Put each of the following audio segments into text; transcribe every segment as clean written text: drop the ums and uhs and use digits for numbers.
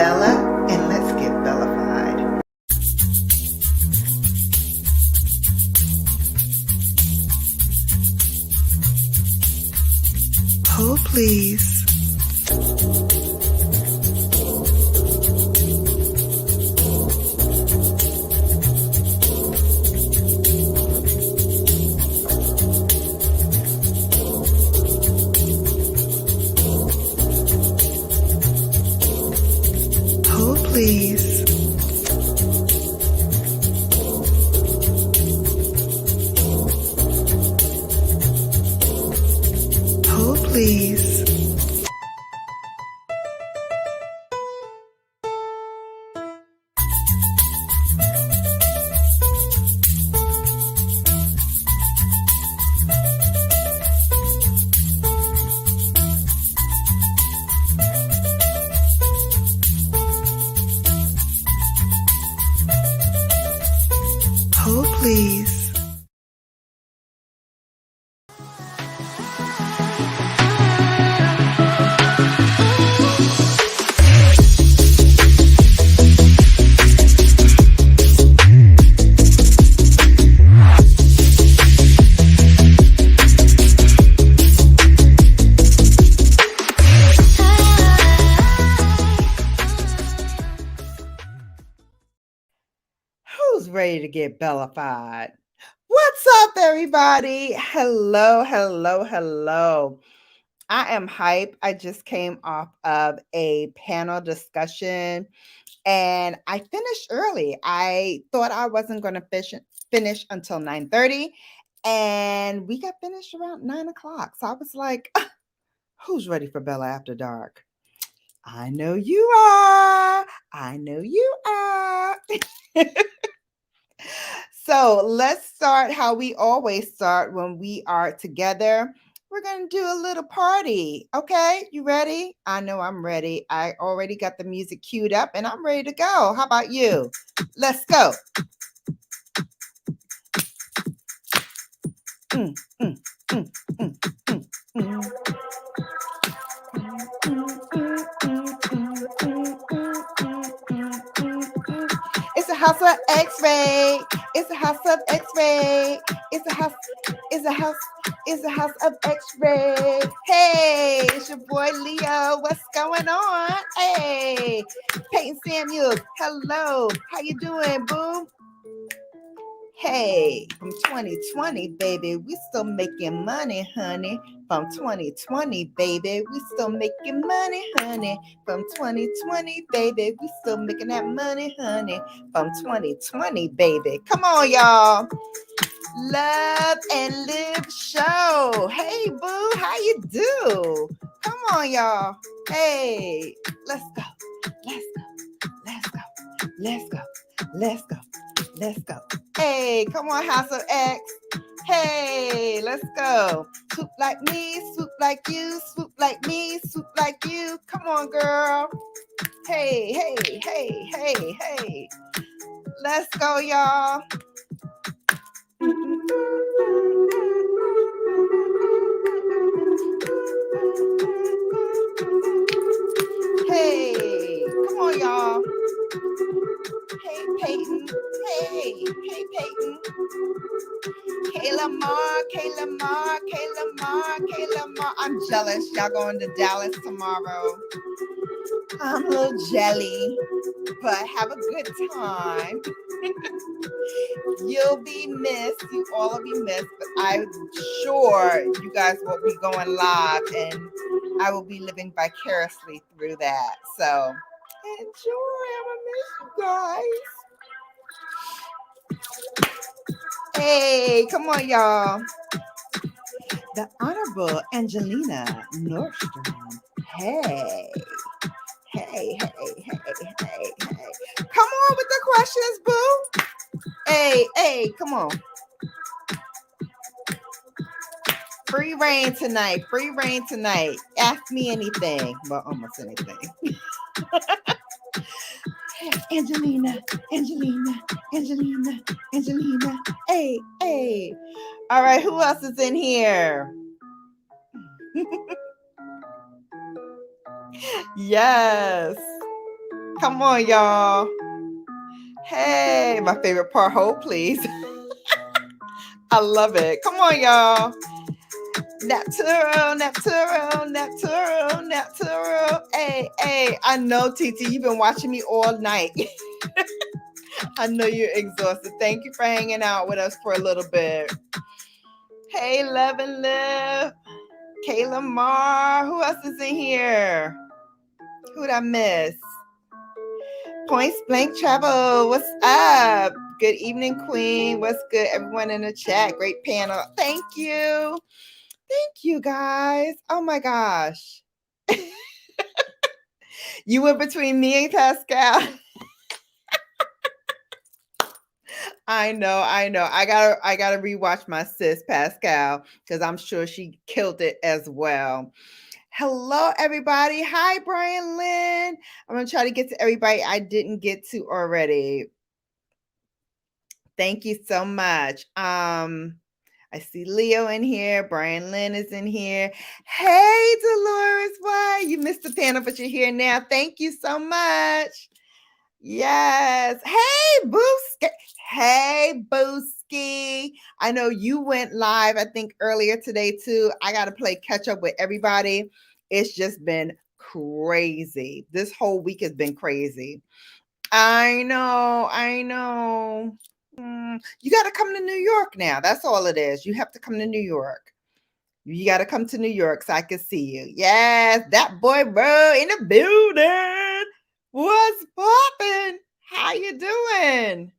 Bella, and let's get Bellified. Oh, please. Oh, please. Oh, please. Oh, please. Who's ready to get Bellified? What's up, everybody? Hello, hello, hello. I am hype. I just came off of a panel discussion and I finished early. I thought I wasn't going to finish until 9:30, and we got finished around 9 o'clock. So I was like, who's ready for Bella After Dark? I know you are. I know you are. So let's start how we always start when we are together. We're going to do a little party. Okay, you ready? I know I'm ready. I already got the music queued up and I'm ready to go. How about you? Let's go. Mm, mm, mm, mm, mm, mm. It's a house of X-ray. It's a house of X-ray. It's a house. It's a house. It's a house of X-ray. Hey, it's your boy Leo. What's going on? Hey, Peyton Samuels. Hello. How you doing, boo? Hey, from 2020, baby, we still making money, honey. From 2020, baby, we still making money, honey. From 2020, baby, we still making that money, honey. From 2020, baby. Come on, y'all. Love and Live show. Hey, boo, how you do? Come on, y'all. Hey, let's go. Let's go. Let's go. Let's go. Let's go. Let's go. Hey, come on, House of X. Hey, let's go. Swoop like me, swoop like you, swoop like me, swoop like you. Come on, girl. Hey, hey, hey, hey, hey. Let's go, y'all. Hey, come on, y'all. Hey, Peyton. Hey, hey, Peyton. Kayla Mar, Kayla Mar, Kayla Mar, Kayla Mar. I'm jealous. Y'all going to Dallas tomorrow. I'm a little jelly, but have a good time. You'll be missed. You all will be missed, but I'm sure you guys will be going live and I will be living vicariously through that. So enjoy. I'm going to miss you guys. Hey, come on, y'all. The Honorable Angelina Nordstrom. Hey. Hey, hey, hey, hey, hey. Come on with the questions, boo. Hey, hey, come on. Free reign tonight. Free reign tonight. Ask me anything. Well, almost anything. Angelina, Angelina, Angelina, Angelina. Hey, hey. All right, who else is in here? Yes. Come on, y'all. Hey, my favorite part. Hold, please. I love it. Come on, y'all. Natural, natural, natural, natural. Hey, hey. I know, TT, you've been watching me all night. I know you're exhausted. Thank you for hanging out with us for a little bit. Hey, Love and Live. Kayla Mar. Who else is in here? Who'd I miss? Points Blank Travel. What's up? Good evening, Queen. What's good? Everyone in the chat. Great panel. Thank you. Thank you, guys. Oh my gosh. You were between me and Pascal. I know. I gotta rewatch my sis Pascal because I'm sure she killed it as well. Hello, everybody. Hi, Brian Lynn. I'm gonna try to get to everybody I didn't get to already. Thank you so much. I see Leo in here. Brian Lynn is in here. Hey, Dolores, why? You missed the panel, but you're here now. Thank you so much. Yes. Hey, Booski. Hey, Booski. I know you went live, I think, earlier today, too. I got to play catch up with everybody. It's just been crazy. This whole week has been crazy. I know. I know. You got to come to New York now. That's all it is. You have to come to New York. You got to come to New York so I can see you. Yes, that boy, bro, in the building. What's poppin'? How you doing?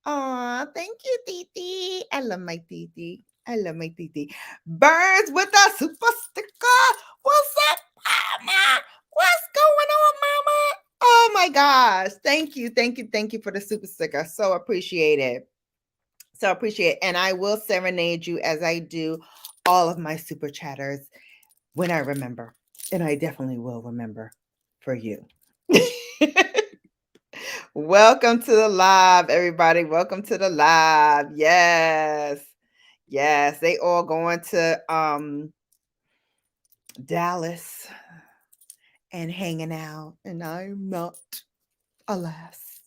Aw, thank you, Titi. I love my Titi. I love my Titi. Birds with a super sticker. What's up, Mama? What's going on, Mama? Oh my gosh. Thank you. Thank you. Thank you for the super sticker. So appreciate it. So appreciate it. And I will serenade you as I do all of my super chatters when I remember. And I definitely will remember for you. Welcome to the live, everybody. Welcome to the live. Yes. Yes. They all going to Dallas and hanging out. And I'm not, alas.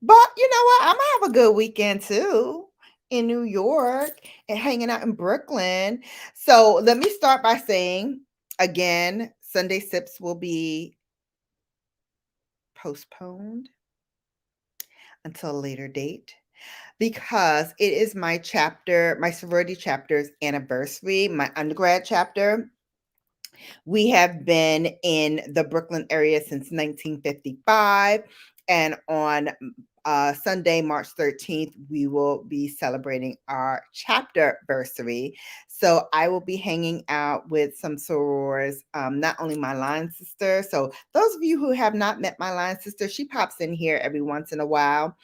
But you know what? I'm gonna have a good weekend too in New York and hanging out in Brooklyn. So let me start by saying again, Sunday Sips will be postponed until a later date because it is my chapter, my sorority chapter's anniversary, my undergrad chapter. We have been in the Brooklyn area since 1955. And on Sunday, March 13th, we will be celebrating our chapter anniversary. So I will be hanging out with some sorors, not only my line sister. So those of you who have not met my line sister, she pops in here every once in a while.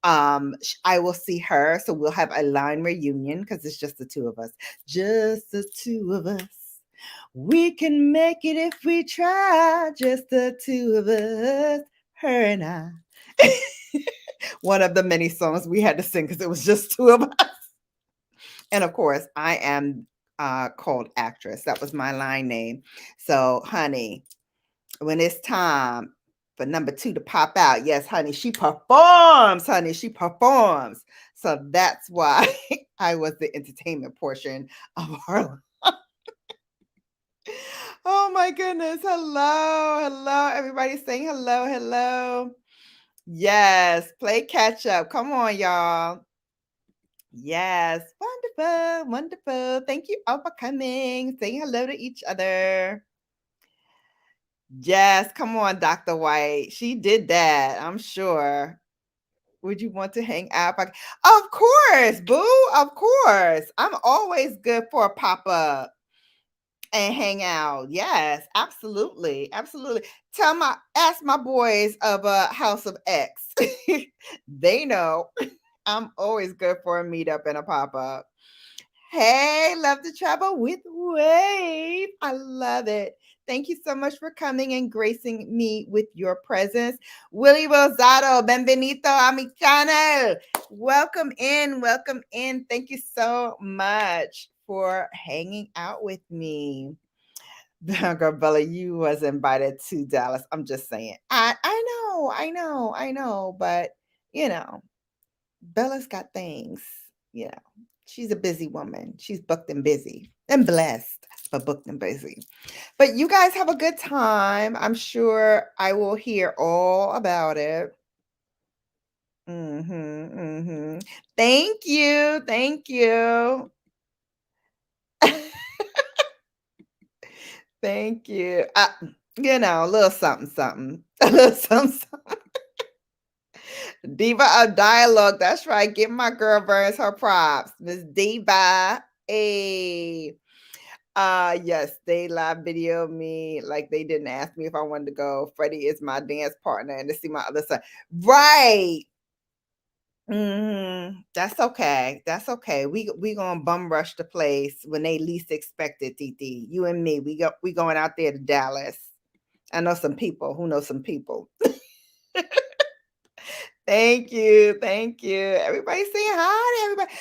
I will see her. So we'll have a line reunion because it's just the two of us. Just the two of us. We can make it if we try, just the two of us, her and I. One of the many songs we had to sing because it was just two of us. And of course, I am called Actress. That was my line name. So, honey, when it's time for number two to pop out, yes, honey, she performs, honey, she performs. So that's why I was the entertainment portion of her. Oh my goodness. Hello. Hello. Everybody saying hello. Hello. Yes. Play catch up. Come on, y'all. Yes. Wonderful. Wonderful. Thank you all for coming. Saying hello to each other. Yes. Come on, Dr. White. She did that. I'm sure. Would you want to hang out? Of course, boo. Of course. I'm always good for a pop up and hang out. Yes, absolutely. Absolutely. Ask my boys of House of X. They know I'm always good for a meetup and a pop-up. Hey, love to travel with Wave. I love it. Thank you so much for coming and gracing me with your presence. Willie Rosado, benvenuto a mi channel. Welcome in. Welcome in. Thank you so much for hanging out with me. Girl, Bella, you was invited to Dallas. I'm just saying. I know, but you know, Bella's got things. You know, she's a busy woman. She's booked and busy and blessed, but booked and busy. But you guys have a good time. I'm sure I will hear all about it. Mm-hmm. Thank you. Thank you. Thank you. A little something, something. A little something, something. Diva of dialogue. That's right. Give my girl Burns her props. Miss Diva. Hey. Yes, they live video me like they didn't ask me if I wanted to go. Freddie is my dance partner and to see my other son. Right. That's okay. That's okay. We gonna bum rush the place when they least expect it, TT. You and me. We going out there to Dallas. I know some people who know some people. Thank you. Thank you. Everybody say hi to everybody.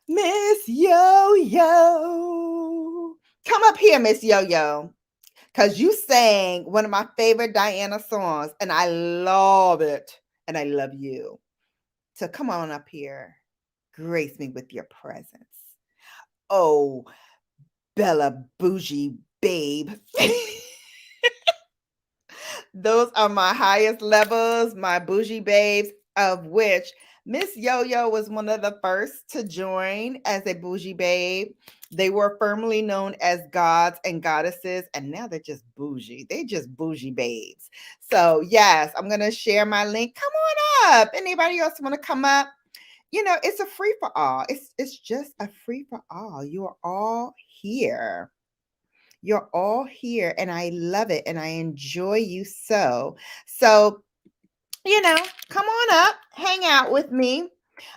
Miss Yo Yo. Come up here, Miss Yo Yo. Because you sang one of my favorite Diana songs, and I love it. And I love you. So come on up here. Grace me with your presence. Oh, Bella Bougie Babe. Those are my highest levels, my bougie babes, of which Miss Yo-Yo was one of the first to join as a bougie babe. They were formerly known as gods and goddesses, and now they're just bougie. They just bougie babes. So yes, I'm gonna share my link. Come on up. Anybody else want to come up? It's a free for all. It's just a free for all. You are all here. You're all here, and I love it, and I enjoy you so. So, come on up, hang out with me.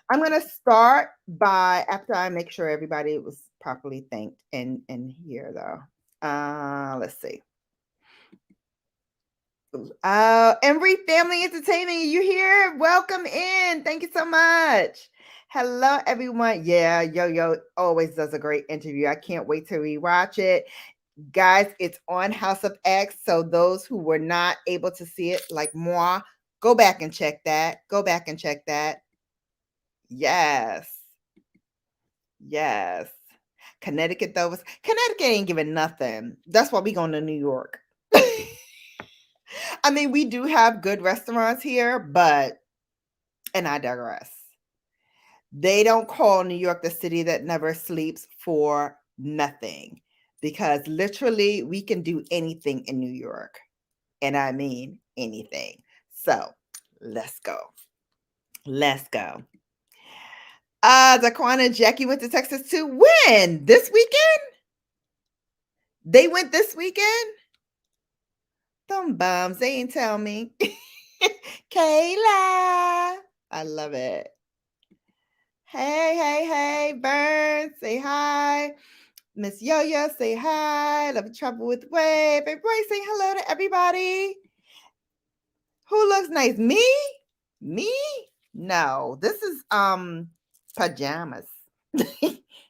I'm going to start by, after I make sure everybody was properly thanked and here, though. Let's see. Embry Family Entertainment, you here? Welcome in. Thank you so much. Hello, everyone. Yeah, Yo always does a great interview. I can't wait to rewatch it. Guys, it's on House of X. So those who were not able to see it, like moi, go back and check that. Go back and check that. Yes. Yes. Connecticut, though, Connecticut ain't giving nothing. That's why we going to New York. I mean, we do have good restaurants here, and I digress. They don't call New York the city that never sleeps for nothing, because literally we can do anything in New York. And I mean anything. So let's go. Let's go. Daquan and Jackie went to Texas too. When? This weekend? They went this weekend? Them bums. They ain't tell me. Kayla. I love it. Hey, Burns. Say hi. Miss Yo-Yo, say hi. Love you, Trouble with Wave. Everybody say hello to everybody. Who looks nice? Me? Me? No, this is pajamas.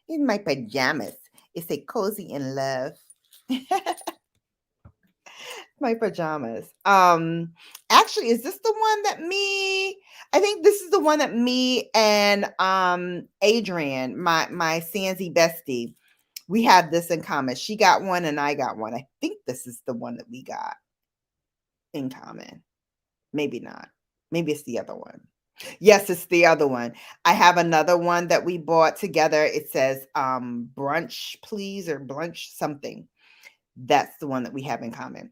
In my pajamas. It's a cozy in love. My pajamas. Actually, is this the one that I think this is the one that me and Adrian, my Sansi bestie, we have this in common. She got one and I got one. I think this is the one that we got in common. Maybe not. Maybe it's the other one. Yes, it's the other one. I have another one that we bought together. It says brunch, please, or brunch something. That's the one that we have in common.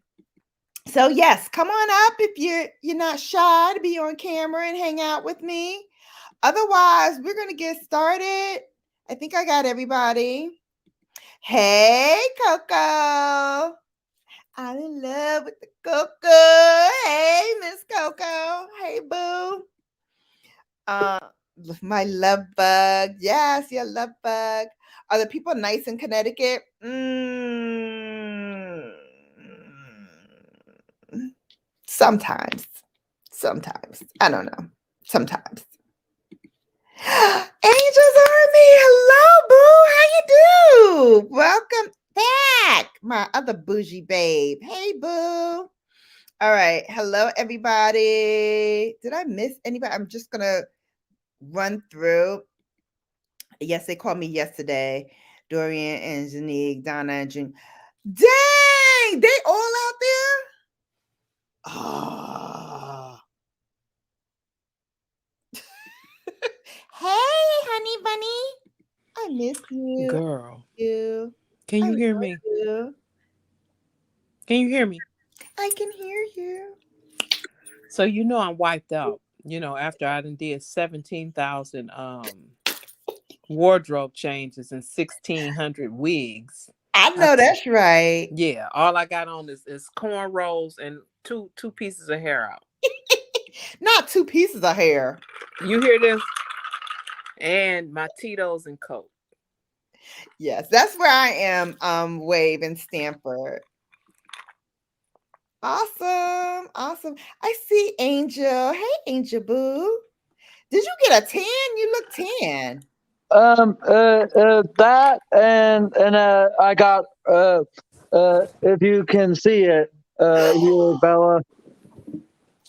So yes, come on up if you're not shy to be on camera and hang out with me. Otherwise, we're gonna get started. I think I got everybody. Hey, Coco. I'm in love with the Coco. Hey, Miss Coco. Hey, boo. My love bug. Yes, your love bug. Are the people nice in Connecticut? Sometimes. I don't know. Sometimes. Angels Army. Hello, boo. How you do? Welcome back. my other bougie babe. Hey, boo. All right. Hello, everybody. Did I miss anybody? I'm just gonna run through. Yes, they called me yesterday. Dorian and Janique, Donna and June. Dang, they all out there? Oh. Hey, honey bunny. I miss you. Girl, You. can I you hear love me? you. Can you hear me? I can hear you. So you know I'm wiped out. After I done did 17,000 wardrobe changes and 1,600 wigs. I I know that's right. Yeah, all I got on is cornrows and two pieces of hair out. Not two pieces of hair. You hear this? And my Tito's and coat. Yes, that's where I am, Wave in Stanford. Awesome. Awesome. I see Angel. Hey, Angel Boo. Did you get a tan? You look tan. That and I got if you can see it, here, Bella.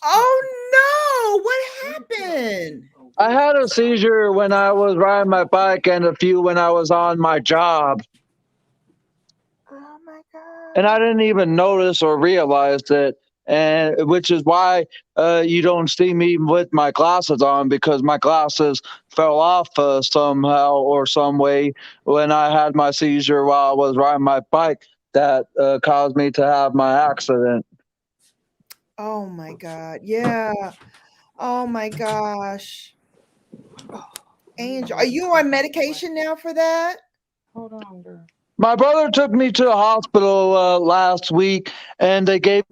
Oh no, what happened? I had a seizure when I was riding my bike and a few when I was on my job, Oh my and I god. didn't even notice or realize it. And which is why you don't see me with my glasses on because my glasses fell off somehow or some way when I had my seizure while I was riding my bike that caused me to have my accident. Oh my god. Yeah. Oh my gosh. Angel, are you on medication now for that? Hold on, girl. My brother took me to the hospital last week, and they gave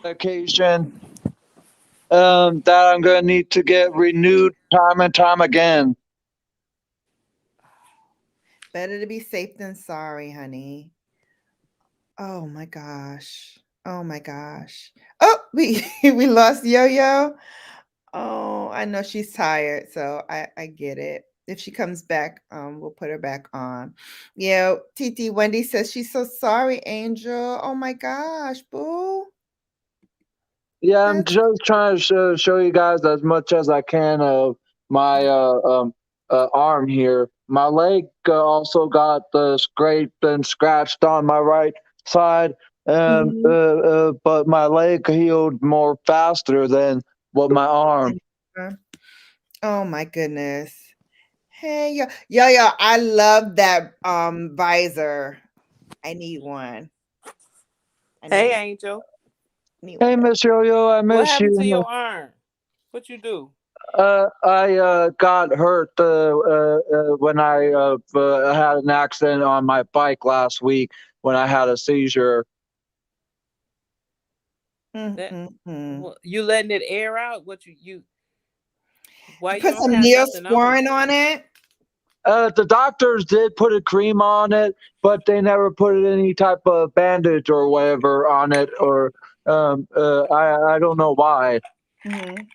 medication that I'm going to need to get renewed time and time again. Better to be safe than sorry, honey. Oh my gosh. Oh my gosh. Oh, we we lost Yo Yo. Oh, I know she's tired, so I get it. If she comes back, we'll put her back on. Yeah, TT Wendy says she's so sorry, Angel. Oh my gosh, boo. Yeah, I'm That's just trying to show you guys as much as I can of my arm here. My leg also got scraped and scratched on my right side, mhm. but my leg healed more faster than what my arm. Oh my goodness. Hey, yo, I love that visor. I need one. I Hey, need Angel. one Hey, of those. Miss Yo-Yo, I What miss happened to you. your arm? What you do? I got hurt when I had an accident on my bike last week when I had a seizure. That Mm. you letting it air out? What you why You you put don't some have nothing on? Neosporin on it? The doctors did put a cream on it, but they never put any type of bandage or whatever on it, or I don't know why. Mhm.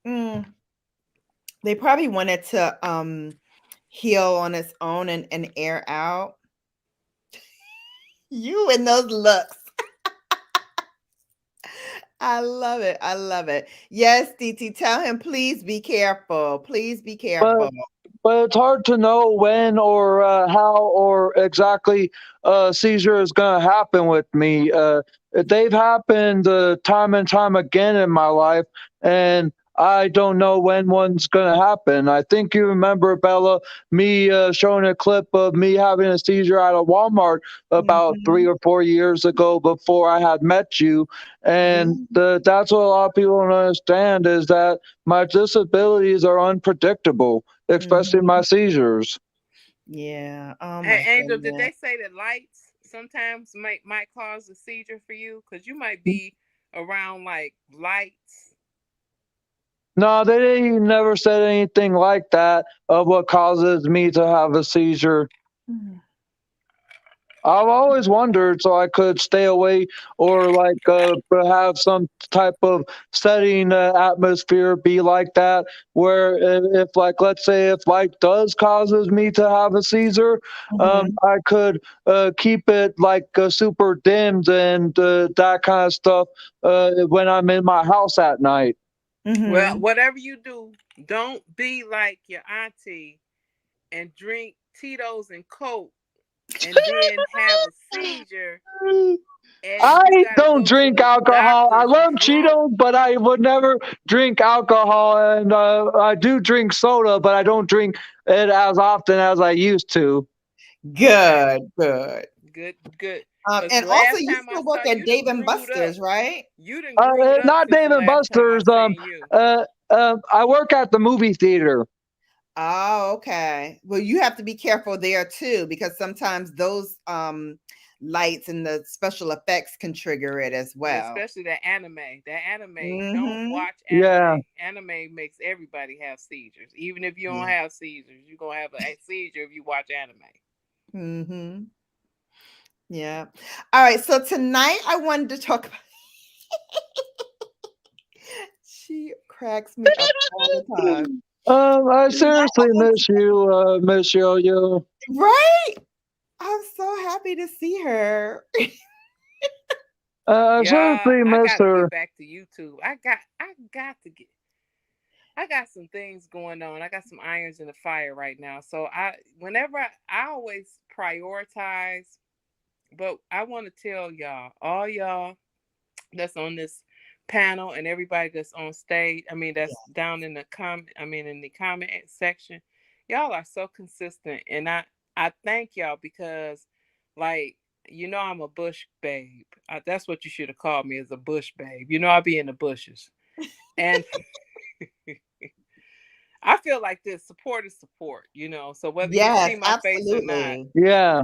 Mm. They probably wanted to heal on its own and air out. You and those looks. I love it. I love it. Yes, DT, tell him please be careful. Please be But careful. but it's hard to know when or how or exactly seizure is going to happen with me. They've happened time and time again in my life, and I don't know when one's going to happen. I think you remember, Bella, me showing a clip of me having a seizure at a Walmart about three Mhm. or 4 years ago before I had met you. And Yeah. that's what a lot of people don't understand is that my disabilities are unpredictable, especially my Mhm. seizures. Yeah. Oh Hey, my Angel, did goodness. they say that lights sometimes might cause a seizure for you? Because you might be around like lights. No, they didn't, never said anything like that of what causes me to have a seizure. Mhm. I've always wondered, so I could stay away or like have some type of setting atmosphere be like that, where if like let's say if light does causes me to have a seizure, Mhm. I could keep it like super dimmed and that kind of stuff when I'm in my house at night. Well, Mhm. whatever you do, don't be like your auntie and drink Tito's and Coke and then have a seizure and I you got to don't go to drink the alcohol. I doctors love drunk. Cheetos, but I would never drink alcohol. And I do drink soda, but I don't drink it as often as I used to. Okay. Good, good. Good, good. Because And the also, last you time I still saw work you at done Dave and grewed up. Buster's, right? You done grewed up Not since the Dave and last time I Buster's. seen you. I work at the movie theater. Oh, okay. Well, you have to be careful there too, because sometimes those lights and the special effects can trigger it as Yeah, well. especially that anime. That anime. Don't Mm-hmm. watch Yeah. anime. Anime makes everybody have seizures. Even if you don't Yeah. have seizures, you're gonna have a seizure if you watch anime. Mm-hmm. Yeah. All right. So tonight I wanted to talk about she cracks me up all the time. I Tonight I seriously want to miss you, Miss Yo-Yo. right. I'm so happy to see her. I Yeah, seriously I miss gotta her. get back to YouTube. I got to get I got some things going on. I got some irons in the fire right now. So whenever I always prioritize, but I want to tell y'all, all y'all that's on this panel and everybody that's on stage, I mean that's down in the in the comment section, y'all are so consistent and I thank y'all because like I'm a bush babe. That's what you should have called me, as a bush babe. I'll be in the bushes. And I feel like this support is support, so whether you Yes, see my face or not, absolutely. Yeah.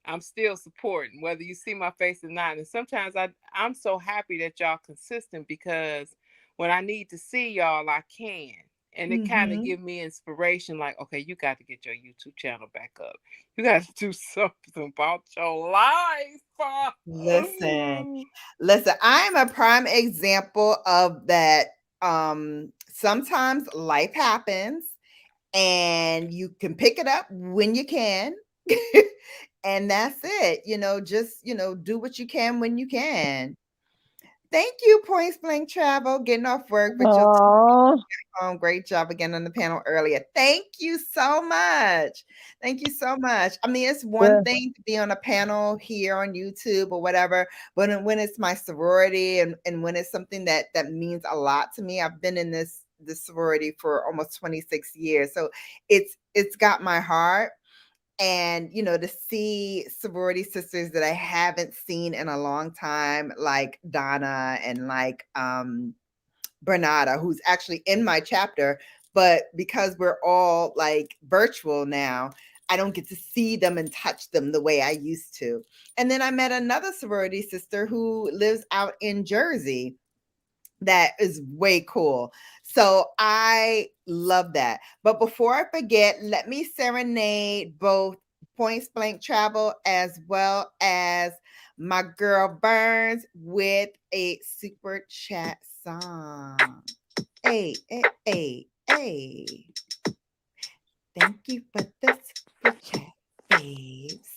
I'm still supporting whether you see my face or not. And sometimes I'm so happy that y'all consistent because when I need to see y'all, I can. And it kind of Mm-hmm. give me inspiration like, okay, you got to get your YouTube channel back up. You got to do something about your life. Listen, listen, I am a prime example of that. Sometimes life happens and you can pick it up when you can. And that's it. Just, do what you can when you can. Thank you, Points Blank Travel, getting off work with your Aww. great job again on the panel earlier. Thank you so much. Thank you so much. I mean, it's one Yeah. thing to be on a panel here on YouTube or whatever, but when it's my sorority and when it's something that means a lot to me, I've been in this sorority for almost 26 years. So it's got my heart. And to see sorority sisters that I haven't seen in a long time, like Donna and like Bernada, who's actually in my chapter, but because we're all like virtual now, I don't get to see them and touch them the way I used to. And then I met another sorority sister who lives out in Jersey. That is way cool. So I love that. But before I forget, let me serenade both Points Blank Travel as well as my girl Burns with a super chat song. Hey, hey, hey, hey. Thank you for the super chat, babes.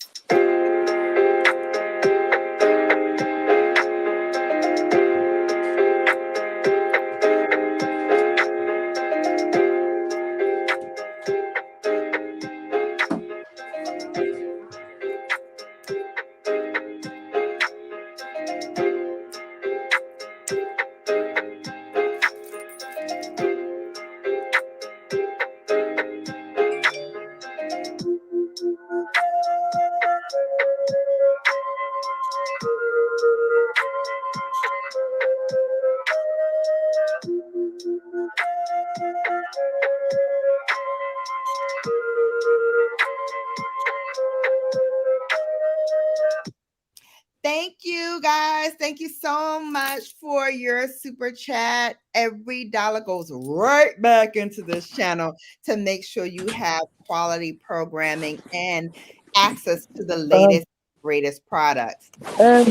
Thank you guys. Thank you so much for your super chat. Every dollar goes right back into this channel to make sure you have quality programming and access to the Um, latest greatest products. And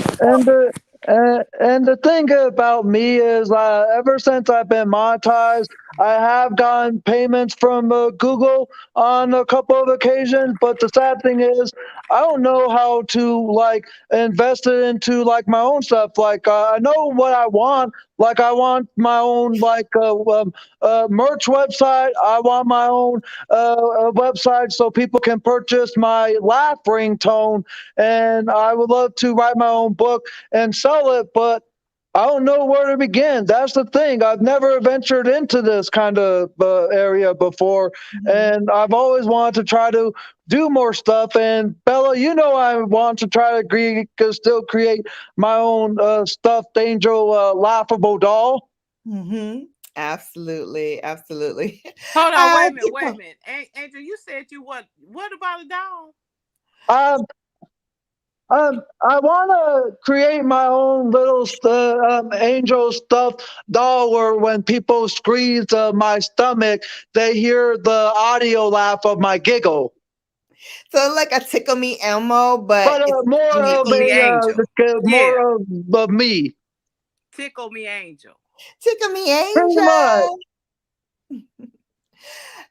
the thing about me is, ever since I've been monetized, I have gotten payments from Google on a couple of occasions. But the sad thing is, I don't know how to like invest it into like my own stuff. Like I know what I want. Like I want my own like merch website. I want my own website so people can purchase my laugh ringtone, and I would love to write my own book and sell it, but I don't know where to begin. That's the thing. I've never ventured into this kind of area before, Mhm. and I've always wanted to try to do more stuff. And Bella, you know, I want to try to still create my own stuffed angel laughable doll. Mhm. Absolutely, absolutely. Hold on, Uh, wait a minute, wait a people, minute. Angel, you said you what about a dog? Um, I want to create my own little angel stuffed doll where when people squeeze my stomach, they hear the audio laugh of my giggle. so like a tickle me Elmo, but But it's more me of Tickle me angel. Yeah. of me, Tickle me angel. tickle me pretty much.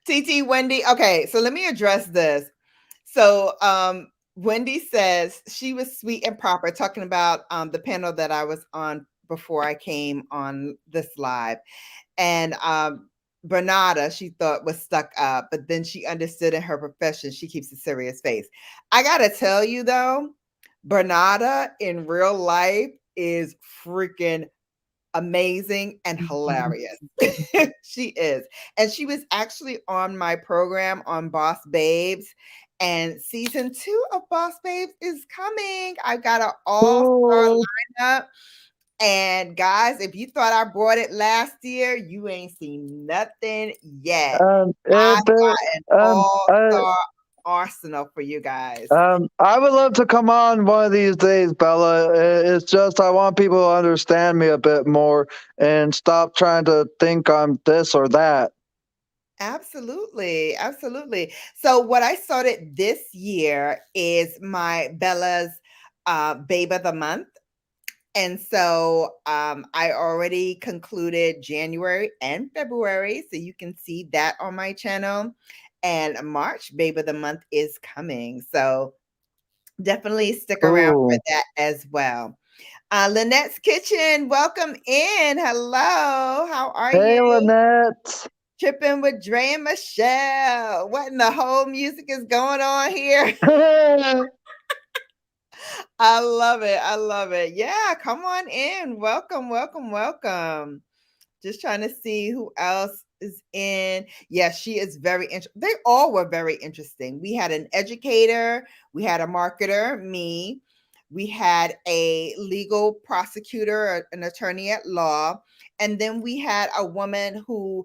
angel. TT Wendy. Okay, so let me address this. So Wendy says she was sweet and proper, talking about the panel that I was on before I came on this live. And Bernada, she thought was stuck up, but then she understood in her profession, she keeps a serious face. I gotta tell you though, Bernada in real life is freaking amazing and hilarious. She is. And she was actually on my program on Boss Babes. And season 2 of Boss Babes is coming. I got an all-star Oh, lineup. And guys, if you thought I brought it last year, you ain't seen nothing yet. I if it, got an um, all-star arsenal for you guys. I would love to come on one of these days, Bella. It's just I want people to understand me a bit more and stop trying to think I'm this or that. Absolutely, absolutely. So what I started this year is my Bella's Babe of the Month. And so I already concluded January and February. So you can see that on my channel. And March, Babe of the Month is coming. So definitely stick around for Ooh. that as well. Lynette's Kitchen, welcome in. Hello, how are Hey, you? Lynette. Tripping with Dre and Michelle. What in the whole music is going on here? I love it. I love it. Yeah, come on in. Welcome, welcome, welcome. Just trying to see who else is in. Yeah, she is very interesting. They all were very interesting. We had an educator, we had a marketer, me, we had a legal prosecutor, an attorney at law, and then we had a woman who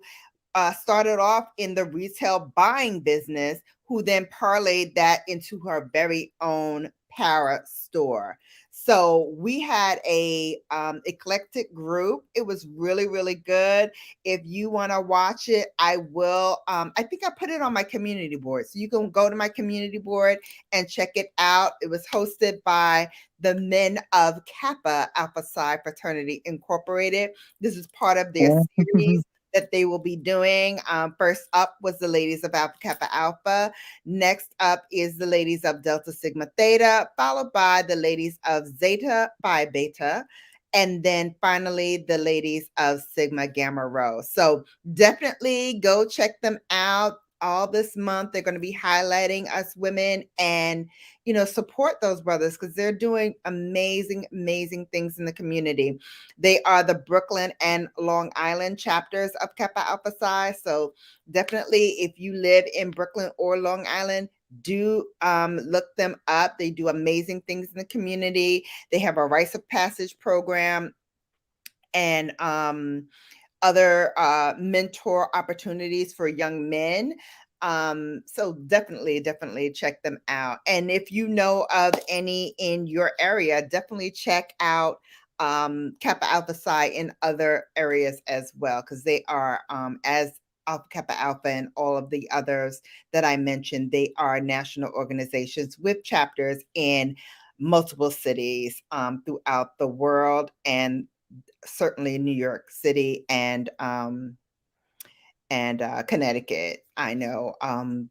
started off in the retail buying business, who then parlayed that into her very own para store. So we had a eclectic group. It was really, really good. If you want to watch it, I will. I think I put it on my community board, so you can go to my community board and check it out. It was hosted by the men of Kappa Alpha Psi Fraternity Incorporated. This is part of their series that they will be doing. First up was the ladies of Alpha Kappa Alpha. Next up is the ladies of Delta Sigma Theta, followed by the ladies of Zeta Phi Beta, and then finally the ladies of Sigma Gamma Rho. So definitely go check them out. All this month, they're going to be highlighting us women and, support those brothers because they're doing amazing, amazing things in the community. They are the Brooklyn and Long Island chapters of Kappa Alpha Psi. So definitely, if you live in Brooklyn or Long Island, do look them up. They do amazing things in the community. They have a rites of passage program and other mentor opportunities for young men. So definitely check them out. And if you know of any in your area, definitely check out Kappa Alpha Psi in other areas as well, because they are as Alpha Kappa Alpha and all of the others that I mentioned, they are national organizations with chapters in multiple cities throughout the world, and certainly New York City and Connecticut. I know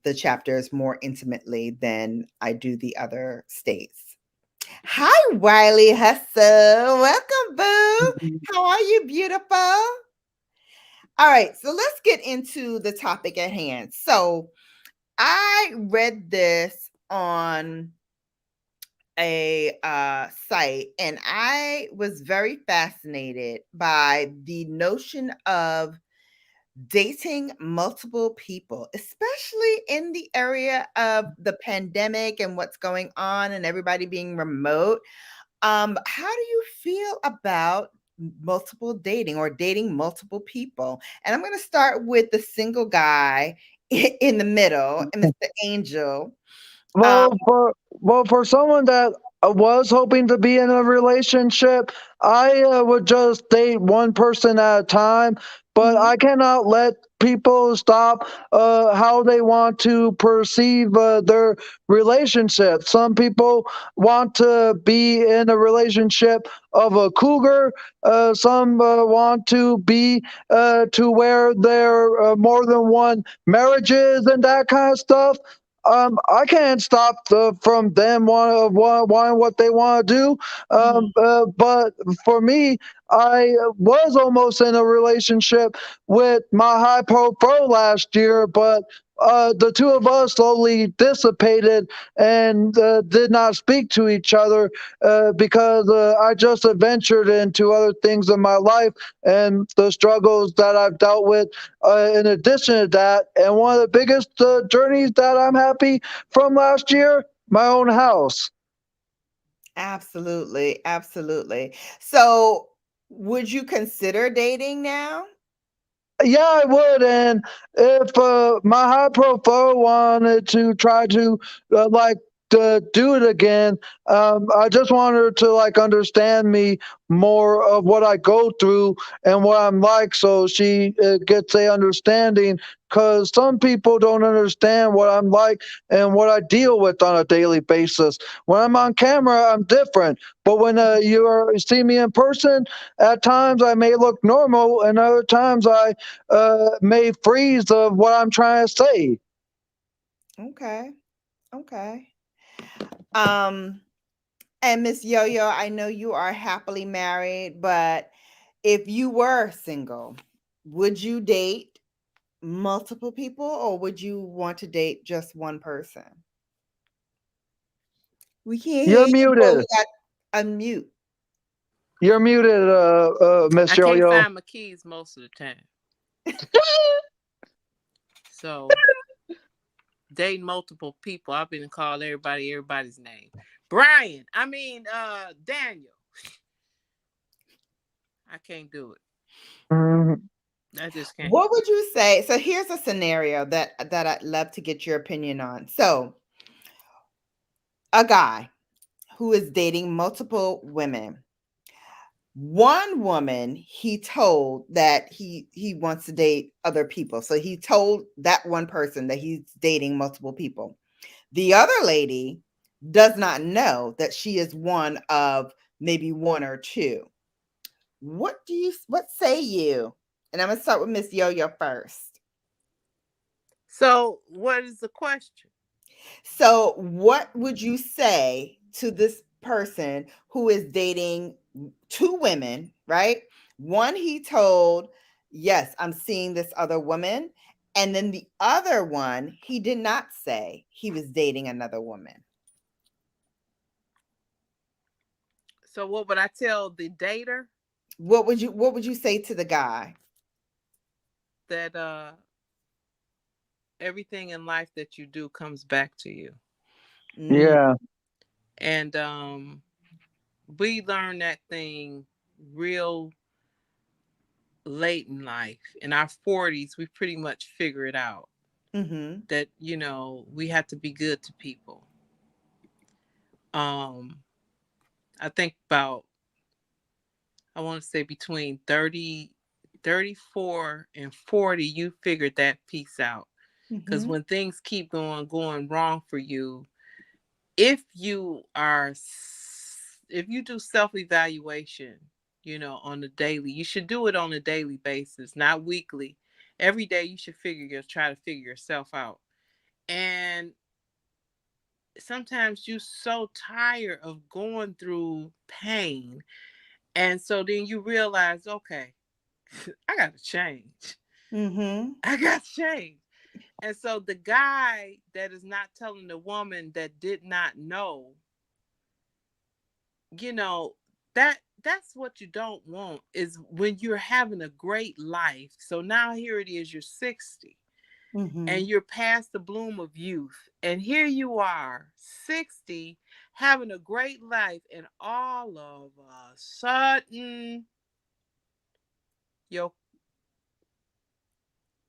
the chapters more intimately than I do the other states. Hi, Wiley Hustle. Welcome, Boo. How are you, beautiful? All right, so let's get into the topic at hand. So I read this on a site, and I was very fascinated by the notion of dating multiple people, especially in the area of the pandemic and what's going on and everybody being remote. How do you feel about multiple dating or dating multiple people? And I'm going to start with the single guy in the middle, Mr. Angel. Um, For someone that was hoping to be in a relationship, I would just date one person at a time. But mhm, I cannot let people stop how they want to perceive their relationship. Some people want to be in a relationship of a cougar. Some want to be to where there are more than one marriages and that kind of stuff. I can't stop from them wanting what they want to do. mhm. But for me, I was almost in a relationship with my high pro last year, but the two of us slowly dissipated and did not speak to each other because I just ventured into other things in my life and the struggles that I've dealt with in addition to that. And one of the biggest journeys that I'm happy from last year, my own house. Absolutely, absolutely. So, would you consider dating now? Yeah, I would. And if my high profile wanted to try to like do it again, I just want her to like understand me more of what I go through and what I'm like, so she gets a understanding. Because some people don't understand what I'm like and what I deal with on a daily basis. When I'm on camera, I'm different. But when you see me in person, at times I may look normal, and other times I may freeze of what I'm trying to say. Okay, okay. Um, and Miss Yo-Yo, I know you are happily married, but if you were single, would you date multiple people or would you want to date just one person? We can't hear You're you, but muted. we got unmute. You're muted, Miss I can't Yo-Yo. find my keys most of the time. So dating multiple people. I've been called everybody's name. Brian. I mean Daniel. I can't do it. Mhm. I just can't. What would you say? So here's a scenario that I'd love to get your opinion on. So, a guy who is dating multiple women. One woman he told that he wants to date other people. So he told that one person that he's dating multiple people. The other lady does not know that she is one of maybe one or two. What say you? And I'm gonna start with Miss Yo-Yo first. So what is the question? So, what would you say to this person who is dating two women, right? One he told, yes, I'm seeing this other woman. And then the other one, he did not say he was dating another woman. So what would I tell the dater? What would you say to the guy? That everything in life that you do comes back to you. Mm, Yeah. And we learn that thing real late in life. In our 40s, we pretty much figure it out mm-hmm, that, we have to be good to people. Um, I think about, I want to say between 34 and 40, you figured that piece out. Because mm-hmm. when things keep going wrong for you, if you are if you do self-evaluation, on the daily, you should do it on a daily basis, not weekly. Every day you should try to figure yourself out. And sometimes you're so tired of going through pain, and so then you realize, okay, I got to change. Mm-hmm. I got to change. And so the guy that is not telling the woman that did not know, you know, that's what you don't want, is when you're having a great life. So now here it is, you're 60 Mm-hmm. and you're past the bloom of youth. And here you are, 60, having a great life, and all of a sudden you're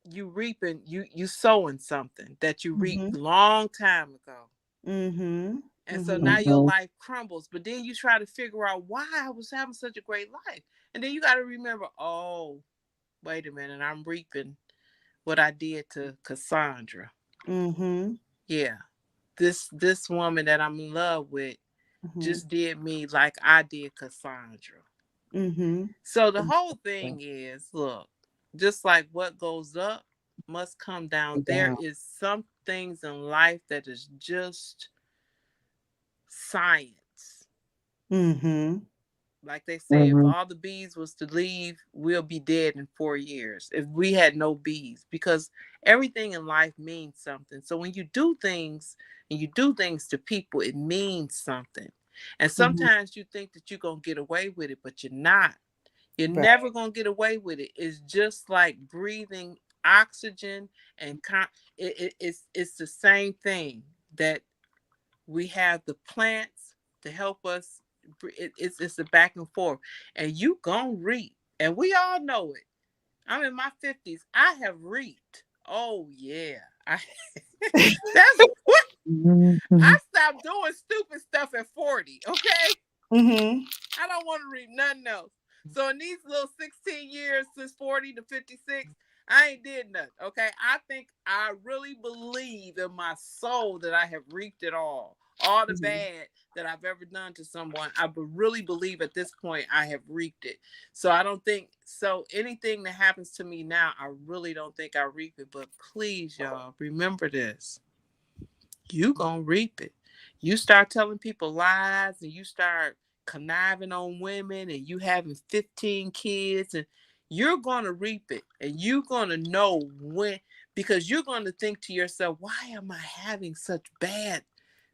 you reaping, you sowing something that you reaped Mm-hmm. long time ago. Mm-hmm. And so Mm-hmm. now your Mhm. life crumbles. But then you try to figure out why I was having such a great life. And then you got to remember, oh, wait a minute, I'm reaping what I did to Cassandra. Mm-hmm. Yeah. This woman that I'm in love with just did me like I did Cassandra. Mm-hmm. So the whole thing is, look, just like what goes up must come down. There Yeah. is some things in life that is just science. Mm-hmm. Like they say, if Mhm. all the bees was to leave, we'll be dead in 4 years if we had no bees, because everything in life means something. So when you do things and you do things to people, it means something. And Mm-hmm. sometimes you think that you're going to get away with it, but you're not. You're Right. never going to get away with it. It's just like breathing oxygen and it's the same thing, that we have the plants to help us. It's a back and forth, and you gonna reap, and we all know it. I'm in my 50s. I have reaped. Oh yeah, that's what Mhm. I Mhm. stopped doing stupid stuff at 40. Okay, Mm-hmm. I don't want to read nothing else. So in these little 16 years since 40 to 56, I ain't did nothing. Okay. I think I really believe in my soul that I have reaped it all. All the Mm-hmm. bad that I've ever done to someone, I really believe at this point I have reaped it. So I don't think so. Anything that happens to me now, I really don't think I reap it. But please, y'all, remember this: you gonna reap it. You start telling people lies, and you start conniving on women, and you having 15 kids, and you're gonna reap it. And you're gonna know when, because you're gonna think to yourself, why am I having such bad,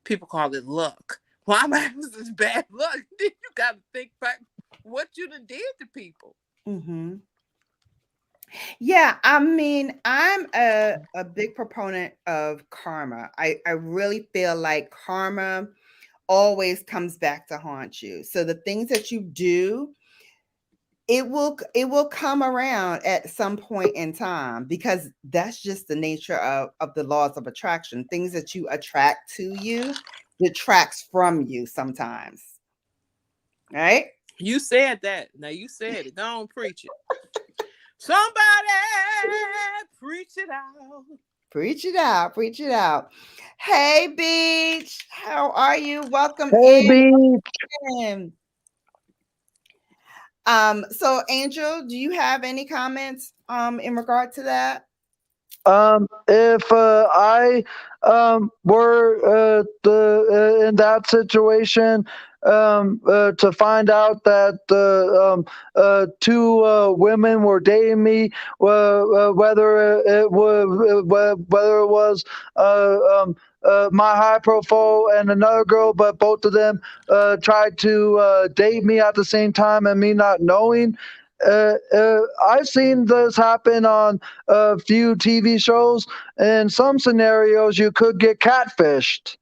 people call it luck. Why am I having such bad luck? Then you gotta think back what you done did to people. Mm-hmm. Yeah, I mean, I'm a big proponent of karma. I really feel like karma always comes back to haunt you. So the things that you do, it will come around at some point in time, because that's just the nature of the laws of attraction. Things that you attract to you detracts from you sometimes, right? You said that. Now you said it. Go on, preach it. Somebody preach it out. Preach it out, preach it out. Hey, Beach, how are you? Welcome Hey, B. in. So Angel, do you have any comments in regard to that? If I were in that situation, to find out that two women were dating me, whether it was whether it was my high profile and another girl, but both of them tried to date me at the same time and me not knowing. I've seen this happen on a few TV shows. In some scenarios, you could get catfished.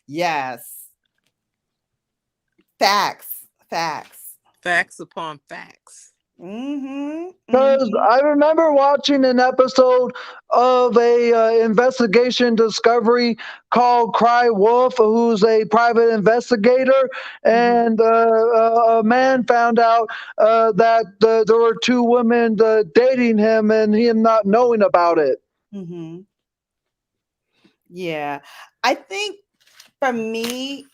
Yes. Facts. Facts. Facts upon facts. Mm-hmm. Because Mm-hmm. I remember watching an episode of a investigation discovery called Cry Wolf, who's a private investigator, Mm-hmm. and a man found out that there were two women dating him, and him not knowing about it. Mm-hmm. Yeah. I think for me,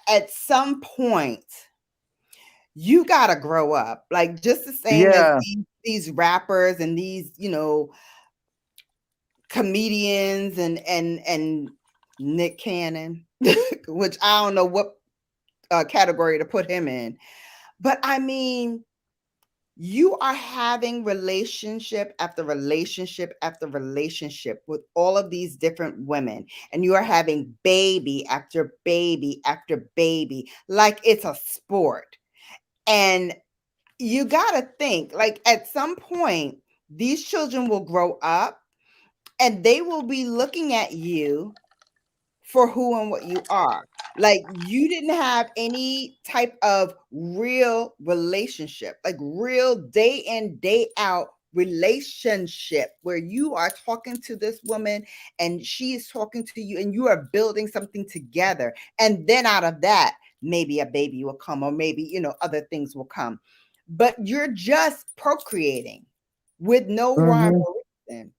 at some point, you gotta grow up. Like just the same as Yeah. these rappers and these, comedians and Nick Cannon, which I don't know what category to put him in. But I mean, you are having relationship after relationship after relationship with all of these different women, and you are having baby after baby after baby, like it's a sport. And you got to think, like, at some point, these children will grow up and they will be looking at you for who and what you are. Like you didn't have any type of real relationship, like real day in, day out relationship where you are talking to this woman and she is talking to you and you are building something together. And then out of that, maybe a baby will come, or maybe, other things will come. But you're just procreating with no rhyme Hmm. or reason.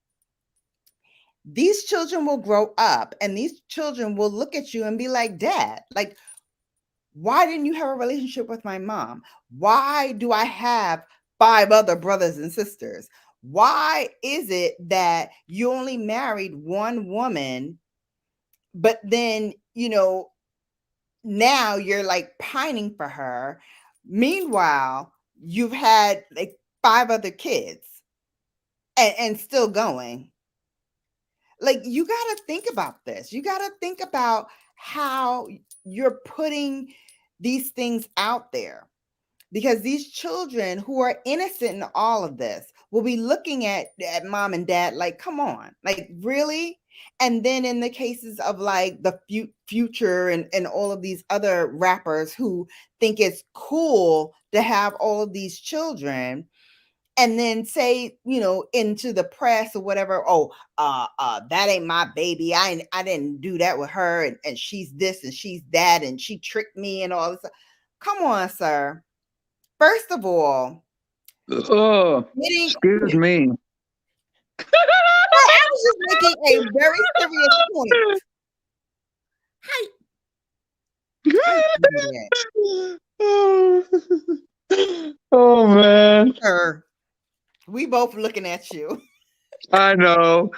These children will grow up and these children will look at you and be like, Dad, like, why didn't you have a relationship with my mom? Why do I have five other brothers and sisters? Why is it that you only married one woman, but then, now you're like pining for her? Meanwhile, you've had like five other kids and still going. Like, you got to think about this. You got to think about how you're putting these things out there, because these children who are innocent in all of this will be looking at mom and dad like, come on, like, really? And then in the cases of like the future and all of these other rappers who think it's cool to have all of these children, and then say, into the press or whatever, oh, that ain't my baby. I didn't do that with her, and she's this and she's that, and she tricked me and all this. Come on, sir. First of all, Oh, getting excuse me. I was just making a very serious point. How how you do that, Oh, oh man, sir? We both looking at you. I know.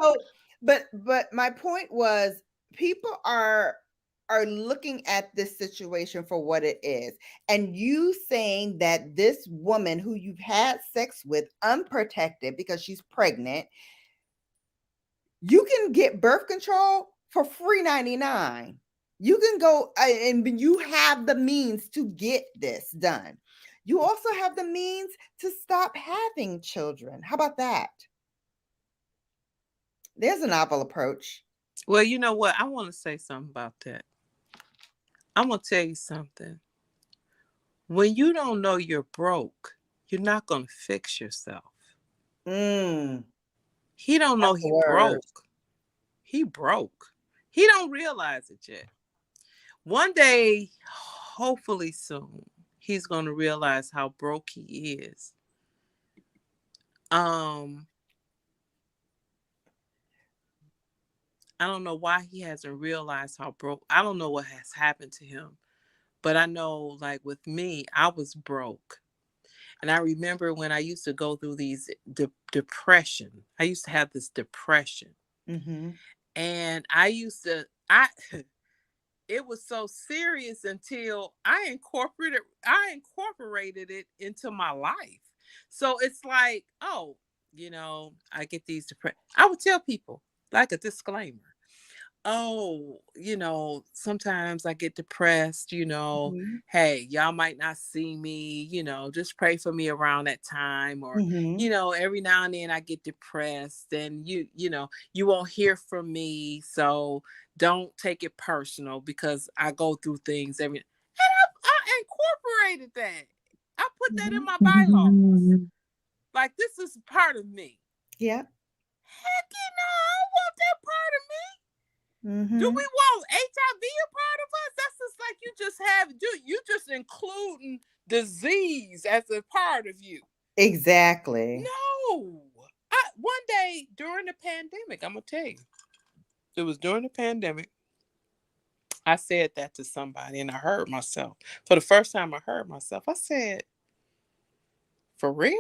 So, but my point was, people are looking at this situation for what it is. And you saying that this woman who you've had sex with unprotected because she's pregnant, you can get birth control for free 99. You can go and you have the means to get this done. You also have the means to stop having children. How about that? There's a novel approach. Well, you know what? I want to say something about that. I'm going to tell you something. When you don't know you're broke, you're not going to fix yourself. Mm, He don't know that's the he word. broke. He broke. He don't realize it yet. One day, hopefully soon, he's going to realize how broke he is. Um, I don't know why he hasn't realized how broke. I don't know what has happened to him, but I know, like with me, I was broke. And I remember when I used to go through these depression. I used to have this depression. Mm-hmm. And I used to I it was so serious until I incorporated it into my life. So it's like, oh, I get these depression. I would tell people, like, a disclaimer, oh, sometimes I get depressed, Mm-hmm. hey, y'all might not see me, just pray for me around that time. Or, Mm-hmm. every now and then I get depressed and you won't hear from me. So don't take it personal because I go through things and I incorporated that. I put that in Mm-hmm. my bylaws. Like, this is part of me. Yeah. Heck, I don't want that part of me. Do Mm-hmm. we want HIV a part of us? That's just like you just including disease as a part of you. Exactly. No. One day during the pandemic, I'm gonna tell you, it was during the pandemic. I said that to somebody and I heard myself. For the first time I heard myself, I said, for real?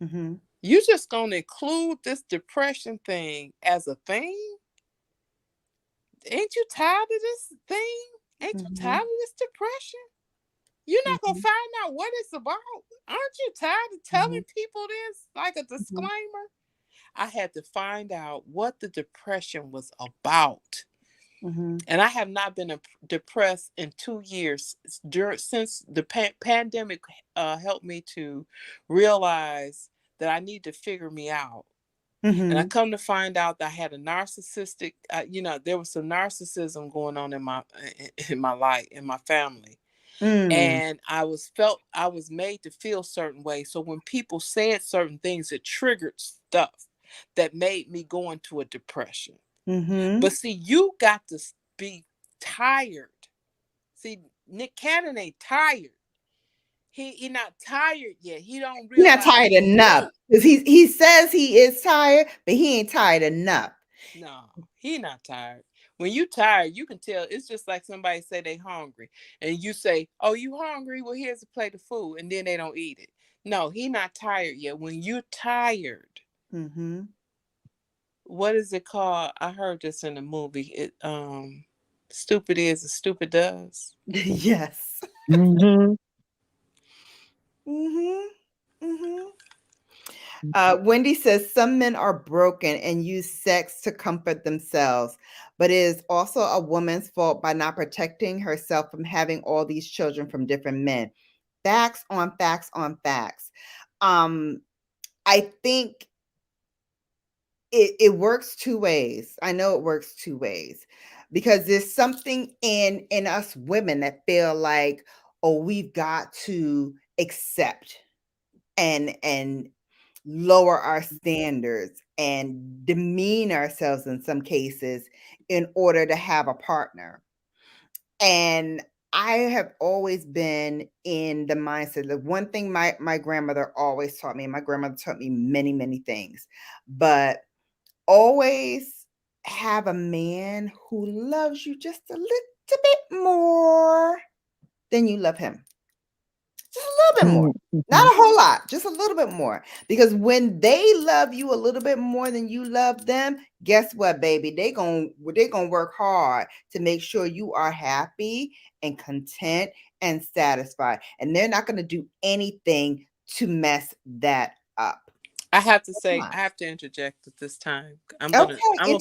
Mm-hmm. You just gonna include this depression thing as a thing? Ain't you tired of this thing? Ain't you Mm-hmm. tired of this depression? You're not gonna Mm-hmm. find out what it's about. Aren't you tired of telling people this like a Mm-hmm. disclaimer? I had to find out what the depression was about. Mm-hmm. And I have not been depressed in 2 years since the pandemic helped me to realize that I need to figure me out. And I Mm-hmm. come to find out that I had a narcissistic, there was some narcissism going on in my life, in my family. Mm. And I was made to feel certain ways. So when people said certain things, it triggered stuff that made me go into a depression. Mm-hmm. But see, you got to be tired. See, Nick Cannon ain't tired. He not tired yet. He don't He's not realize tired he enough weak. because he says he is tired, but he ain't tired enough. No, he not tired. When you tired, you can tell. It's just like somebody say they hungry, and you say, "Oh, you hungry? Well, here's a plate of food," and then they don't eat it. No, he not tired yet. When you're tired, Mm-hmm. what is it called? I heard this in the movie. Stupid is as stupid does. Yes. Mm-hmm. Mm-hmm. Mm-hmm. Wendy says some men are broken and use sex to comfort themselves, but it is also a woman's fault by not protecting herself from having all these children from different men. Facts on facts on facts. Um, I think it works two ways. I know it works two ways because there's something in us women that feel like, oh, we've got to accept and lower our standards and demean ourselves in some cases in order to have a partner. And I have always been in the mindset that one thing my grandmother always taught me, and my grandmother taught me many, many things, but always have a man who loves you just a little bit more than you love him. Just a little bit more. Not Mm-hmm. a whole lot, just a little bit more. Because when they love you a little bit more than you love them, guess what, baby? They gonna work hard to make sure you are happy and content and satisfied. And they're not gonna do anything to mess that up. I have to Come say, on. I have to interject at this time. Okay, I'm gonna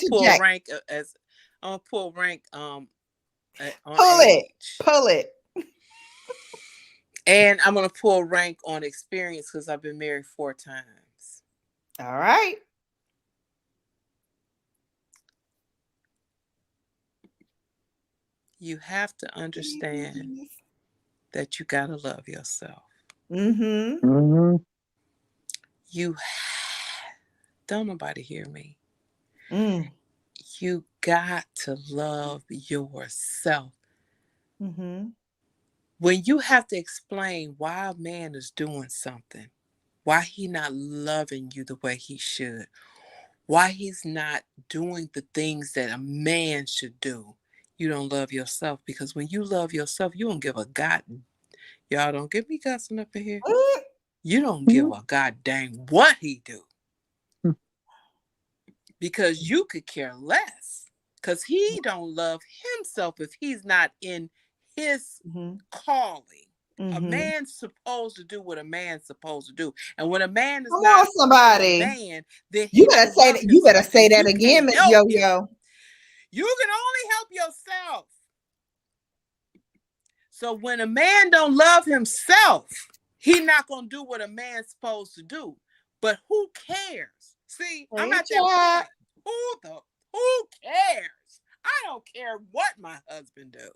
pull interject. rank as I'm gonna pull rank on Pull it. age, Pull it. and I'm gonna pull rank on experience because I've been married 4 times. All right. You have to understand that you gotta love yourself. Mm-hmm. Mm-hmm. You don't nobody hear me. Mm. You got to love yourself. Mm-hmm. When you have to explain why a man is doing something, why he not loving you the way he should, why he's not doing the things that a man should do, you don't love yourself. Because when you love yourself, you don't give a god. Y'all don't get me cussing up in here. Mm. You don't give a god dang what he do, because you could care less, because he don't love himself if he's not in his Mm-hmm. calling. A Mm-hmm. man's supposed to do what a man's supposed to do, and when a man is Come not on, being a somebody. man, then he don't love You better himself, say and that you again, can't Miss help Yo him. Yo. You can only help yourself. So when a man don't love himself, he not gonna do what a man's supposed to do. But who cares? See, I'm Hey, at that chat. point. Who cares? I don't care what my husband do.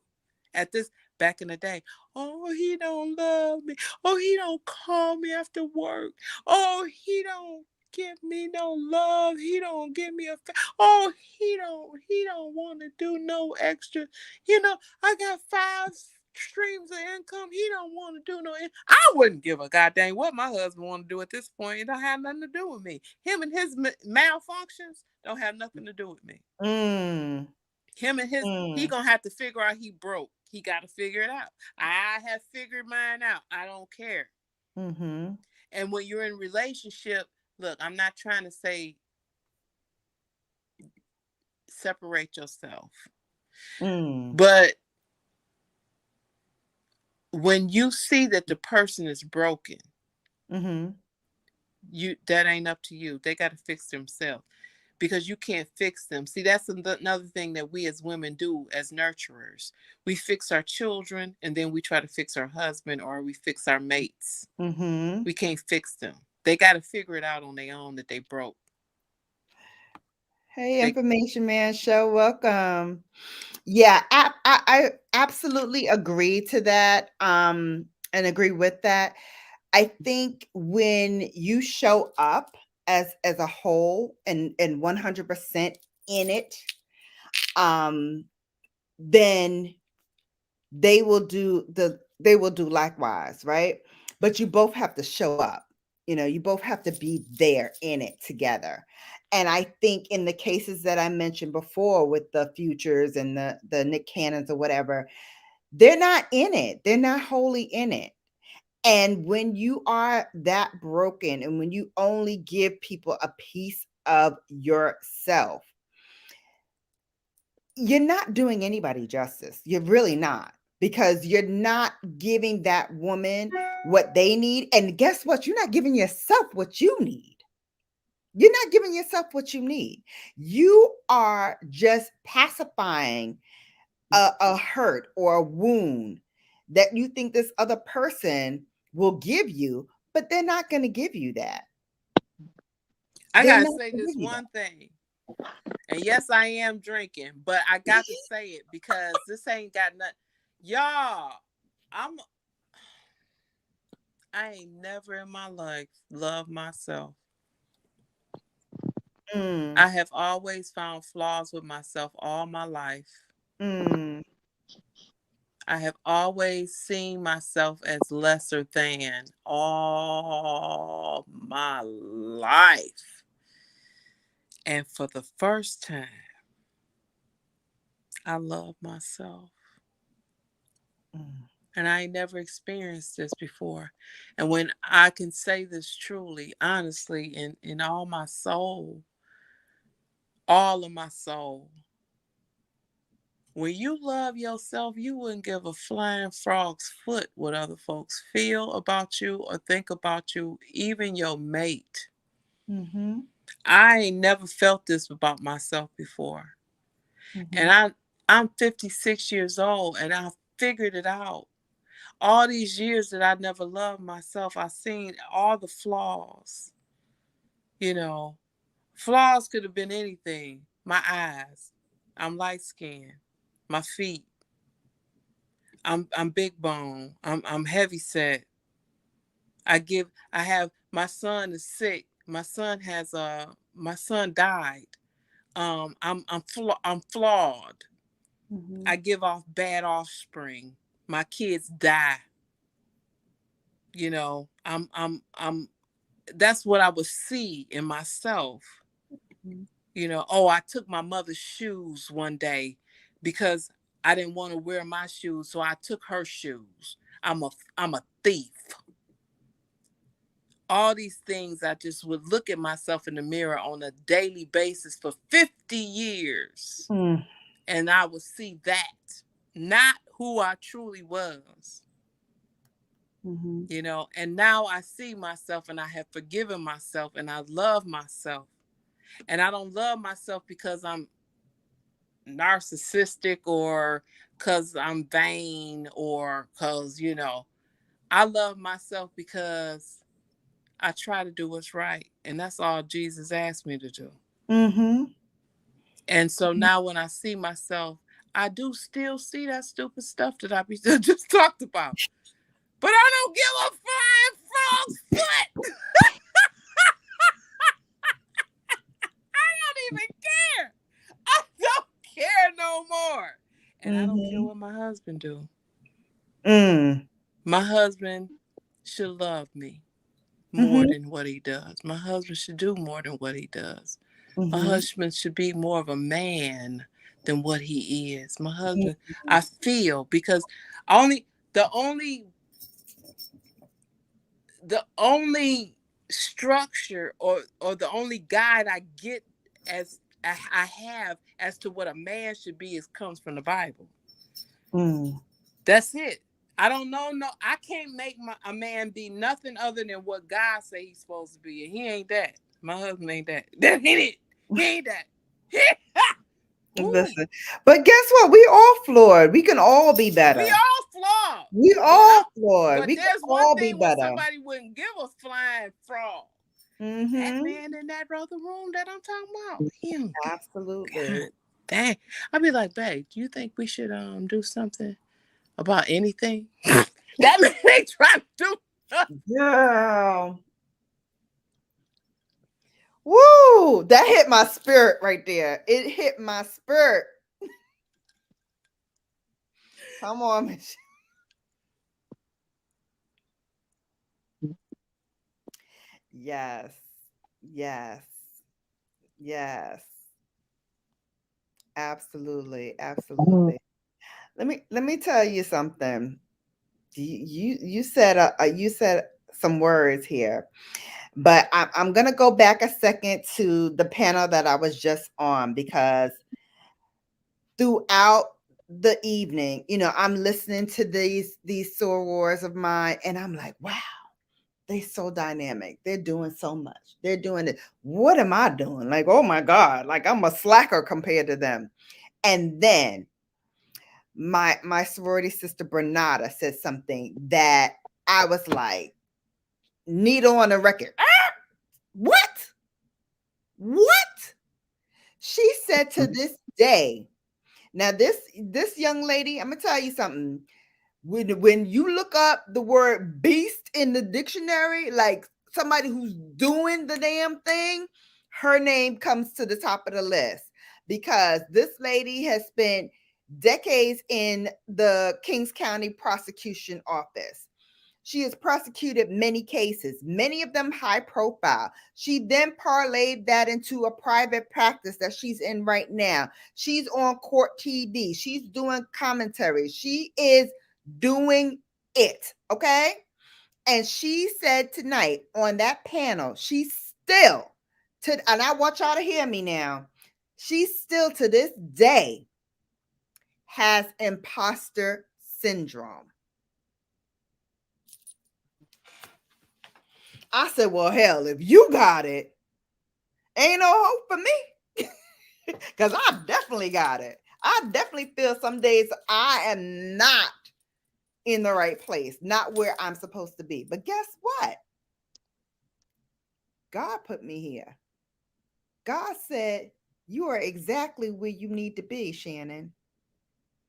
At this back in the day, oh, he don't love me. Oh, he don't call me after work. Oh, he don't give me no love. He don't give me oh, he don't want to do no extra. I got 5 streams of income. He don't want to do no. I wouldn't give a goddamn what my husband want to do at this point. It don't have nothing to do with me. Him and his malfunctions don't have nothing to do with me. Mm. Him and his, he Mm. gonna have to figure out he broke. He got to figure it out. I have figured mine out. I don't care. Mm-hmm. And when you're in relationship, look, I'm not trying to say separate yourself, Mm. but when you see that the person is broken, Mm-hmm. you, that ain't up to you. They got to fix themselves because you can't fix them. See, that's another thing that we as women do as nurturers. We fix our children and then we try to fix our husband or we fix our mates. Mm-hmm. We can't fix them. They got to figure it out on their own that they broke. Hey, They, Information Man Show, welcome. Yeah, I absolutely agree to that. And agree with that. I think when you show up as a whole and 100% in it, um, then they will do likewise, right? But you both have to show up. You know, you both have to be there in it together. And I think in the cases that I mentioned before with the Futures and the Nick Cannons or whatever, they're not in it. They're not wholly in it. And when you are that broken and when you only give people a piece of yourself, you're not doing anybody justice. You're really not, because you're not giving that woman what they need. And guess what? You're not giving yourself what you need. You're not giving yourself what you need. You are just pacifying a hurt or a wound that you think this other person will give you, but they're not going to give you that. I They're got to not say going to this give you that. one thing. And yes, I am drinking, but I got to say it because this ain't got nothing. Y'all, I'm I ain't never in my life loved myself. Mm, I have always found flaws with myself all my life. mm, I have always seen myself as lesser than all my life. And for the first time, I love myself. mm, And I ain't never experienced this before. And when I can say this truly, honestly, in all my soul, all of my soul, when you love yourself, you wouldn't give a flying frog's foot what other folks feel about you or think about you, even your mate. mm-hmm, I ain't never felt this about myself before. And mm-hmm, I'm 56 years old and I figured it out. All these years that I never loved myself, I seen all the flaws. You know, flaws could have been anything. My eyes, I'm light skinned. My feet, I'm big bone. I'm heavy set. I have my son is sick. My son died. I'm flawed. mm-hmm, I give off bad offspring. My kids die. I'm that's what I would see in myself. Oh, I took my mother's shoes one day because I didn't want to wear my shoes, so I took her shoes. I'm a thief. All these things, I just would look at myself in the mirror on a daily basis for 50 years. mm, And I would see that, not who I truly was. mm-hmm, And now I see myself and I have forgiven myself and I love myself. And I don't love myself because I'm narcissistic or because I'm vain or because, I love myself because I try to do what's right. And that's all Jesus asked me to do. mm-hmm. And so now when I see myself, I do still see that stupid stuff that I just talked about. But I don't give a flying frog's foot. I don't even care. I don't care no more. And I don't care Mm-hmm. what my husband do. Mm, My husband should love me more mm-hmm, than what he does. My husband should do more than what he does. My mm-hmm, husband should be more of a man than what he is. My husband, I feel, because only the only the only structure or the only guide I get as I have as to what a man should be is comes from the Bible. Mm. That's it. I don't know. No, I can't make a man be nothing other than what God say he's supposed to be, and he ain't that. My husband ain't that. That ain't it. He ain't that. Ooh, Listen, but guess what? We all flawed. We can all be we better. all flawed. We But all flawed. but We can there's one all be thing where better. somebody wouldn't give a flying frog. That Mm-hmm. man in that other room that I'm talking about, him. Absolutely. God dang. I'd be like, babe, do you think we should do something about anything? That man ain't trying to do nothing. Girl. Woo! That hit my spirit right there. It hit my spirit. Come on, Michelle. Yes. Yes. Yes. Absolutely. Absolutely. Let me tell you something. You said some words here, but I'm gonna go back a second to the panel that I was just on, because throughout the evening, I'm listening to these sorors of mine, and I'm like, wow, they're so dynamic. They're doing so much. They're doing it. What am I doing? Like, oh my God, like I'm a slacker compared to them. And then my sorority sister Bernada said something that I was like, needle on the record. Ah, what? What? She said to this day. Now this young lady, I'm gonna tell you something. When you look up the word beast in the dictionary, like somebody who's doing the damn thing, her name comes to the top of the list, because this lady has spent decades in the Kings County prosecution office. She has prosecuted many cases, many of them high profile. She then parlayed that into a private practice that she's in right now. She's on court TV. She's doing commentary. She is doing it. Okay. And she said tonight on that panel, she's still and I want y'all to hear me now. She still to this day has imposter syndrome. I said, well, hell, if you got it, ain't no hope for me. Because I definitely got it. I definitely feel some days I am not in the right place, not where I'm supposed to be. But guess what? God put me here. God said, you are exactly where you need to be, Shannon.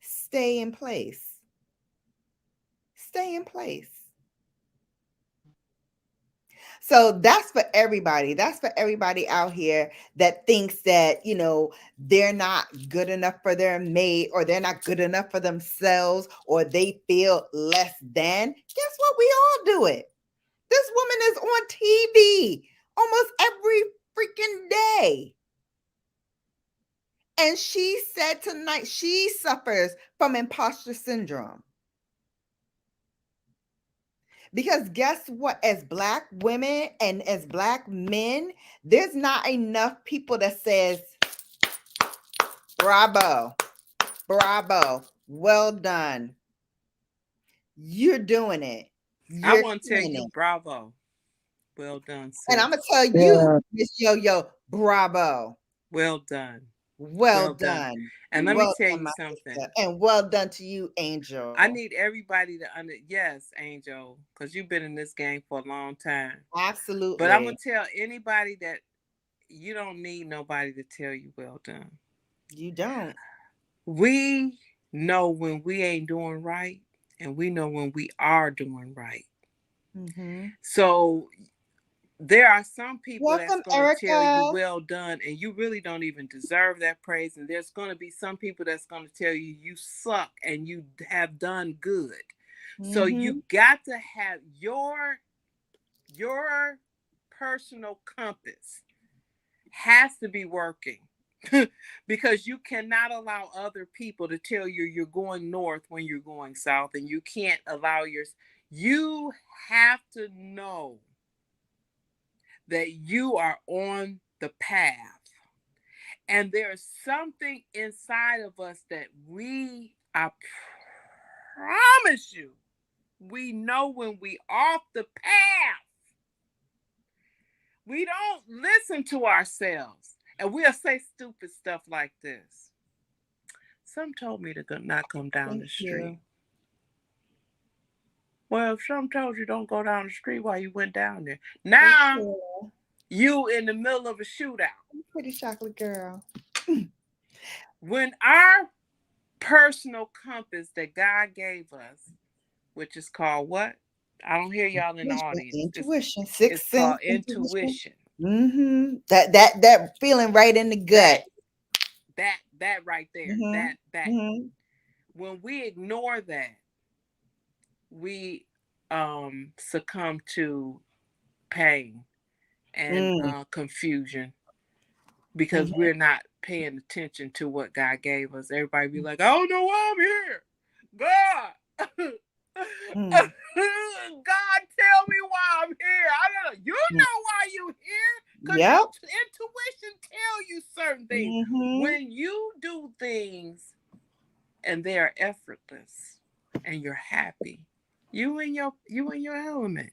Stay in place. Stay in place. So that's for everybody. That's for everybody out here that thinks that, they're not good enough for their mate, or they're not good enough for themselves, or they feel less than. Guess what? We all do it. This woman is on TV almost every freaking day. And she said tonight she suffers from imposter syndrome. Because guess what? As Black women and as Black men, there's not enough people that says, bravo, bravo, well done. You're doing it. I You're want to tell killing you, it. bravo. Well done, And I'm sis. going to tell you, Yeah. Miss Yo-Yo, bravo. Well done. Well Well done. done. And let me Well tell done, you my something. sister. And well done to you, Angel. I need everybody to yes, Angel, because you've been in this game for a long time. But I'm Absolutely. gonna tell anybody that you don't need nobody to tell you well done. You don't. We know when we ain't doing right, and we know when we are doing right. Mm-hmm. So there are some people that's Welcome, going to tell you Erica. well done, and you really don't even deserve that praise. And there's going to be some people that's going to tell you you suck and you have done good. So Mm-hmm. you got to have your personal compass has to be working. Because you cannot allow other people to tell you you're going north when you're going south, and you can't allow you have to know that you are on the path. And there's something inside of us that I promise you, we know when we off the path. We don't listen to ourselves. And we'll say stupid stuff like this. Some told me to not come down Thank the street. you. Well, if some told you don't go down the street while you went down there. Thank Now you. you in the middle of a shootout. Pretty chocolate girl. When our personal compass that God gave us, which is called what? I don't hear y'all in the audience. Intuition, It's sixth sense, called intuition. intuition. Mm-hmm. That feeling right in the gut. That right there. Mm-hmm. That. Mm-hmm. When we ignore that, we succumb to pain and Mm. confusion because Mm-hmm. we're not paying attention to what God gave us. Everybody be like, I don't know why I'm here. God. Mm. God, tell me why I'm here. I don't know. You Mm. know why you here because your Yep. intuition tell you certain things. Mm-hmm. When you do things and they are effortless and you're happy, you in your element.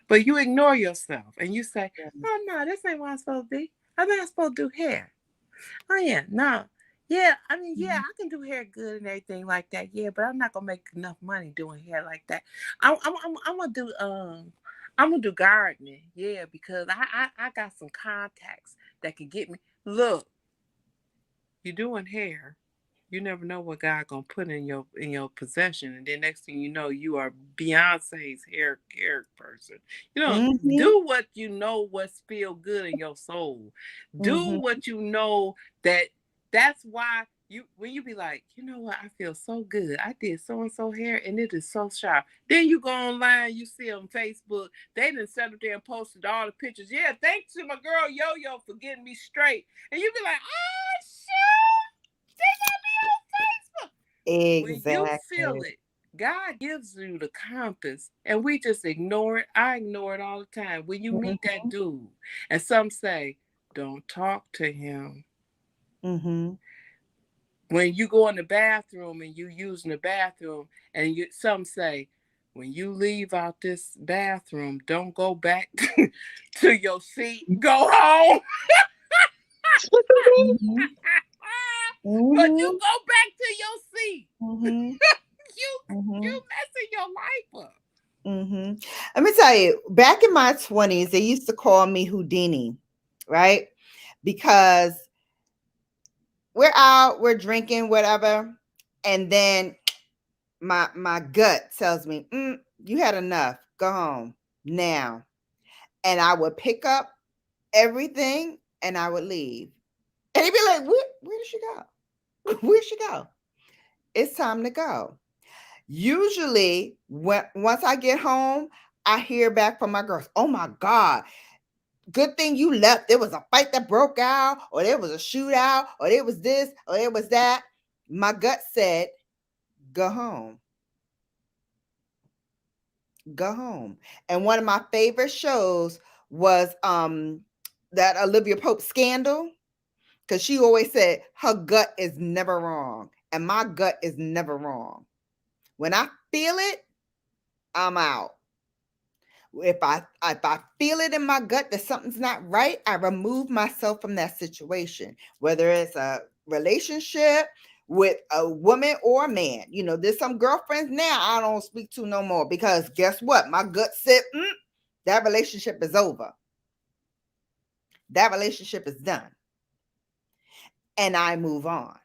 But you ignore yourself and you say, oh no, this ain't what I'm supposed to be. I think I'm supposed to do hair. Oh yeah, no. Yeah, I mean, yeah, I can do hair good and everything like that. Yeah, but I'm not gonna make enough money doing hair like that. I'm gonna do I'm gonna do gardening. Yeah, because I got some contacts that can get me. Look, you're doing hair. You never know what God gonna put in your possession, and then next thing you know, you are Beyonce's hair person. You know, Mm-hmm. do what you know what's feel good in your soul. Do Mm-hmm. what you know that. That's why you when you be like, you know what, I feel so good. I did so and so hair, and it is so sharp. Then you go online, you see on Facebook, they done sat up there and posted all the pictures. Yeah, thanks to my girl Yo Yo for getting me straight, and you be like, oh shit. When you feel Exactly. it, God gives you the compass and we just ignore it. I ignore it all the time. When you meet that Mm-hmm. dude and some say, don't talk to him. Mm-hmm. When you go in the bathroom and you using the bathroom and some say, when you leave out this bathroom, don't go back to your seat. Go home. Mm-hmm. But you Mm-hmm. go back to your seat. Mm-hmm. you Mm-hmm. you messing your life up. Mm-hmm. Let me tell you, back in my 20s, they used to call me Houdini, right? Because we're out, we're drinking, whatever, and then my gut tells me, you had enough. Go home now. And I would pick up everything and I would leave. And he'd be like, where did she go? Where'd she go? It's time to go. Usually, once I get home, I hear back from my girls. Oh my God, good thing you left. There was a fight that broke out, or there was a shootout, or there was this, or there was that. My gut said, go home. Go home. And one of my favorite shows was that Olivia Pope Scandal, because she always said her gut is never wrong. And my gut is never wrong. When I feel it, I'm out. If I feel it in my gut that something's not right, I remove myself from that situation, whether it's a relationship with a woman or a man. You know, there's some girlfriends now I don't speak to no more because guess what? My gut said, that relationship is over. That relationship is done. And I move on.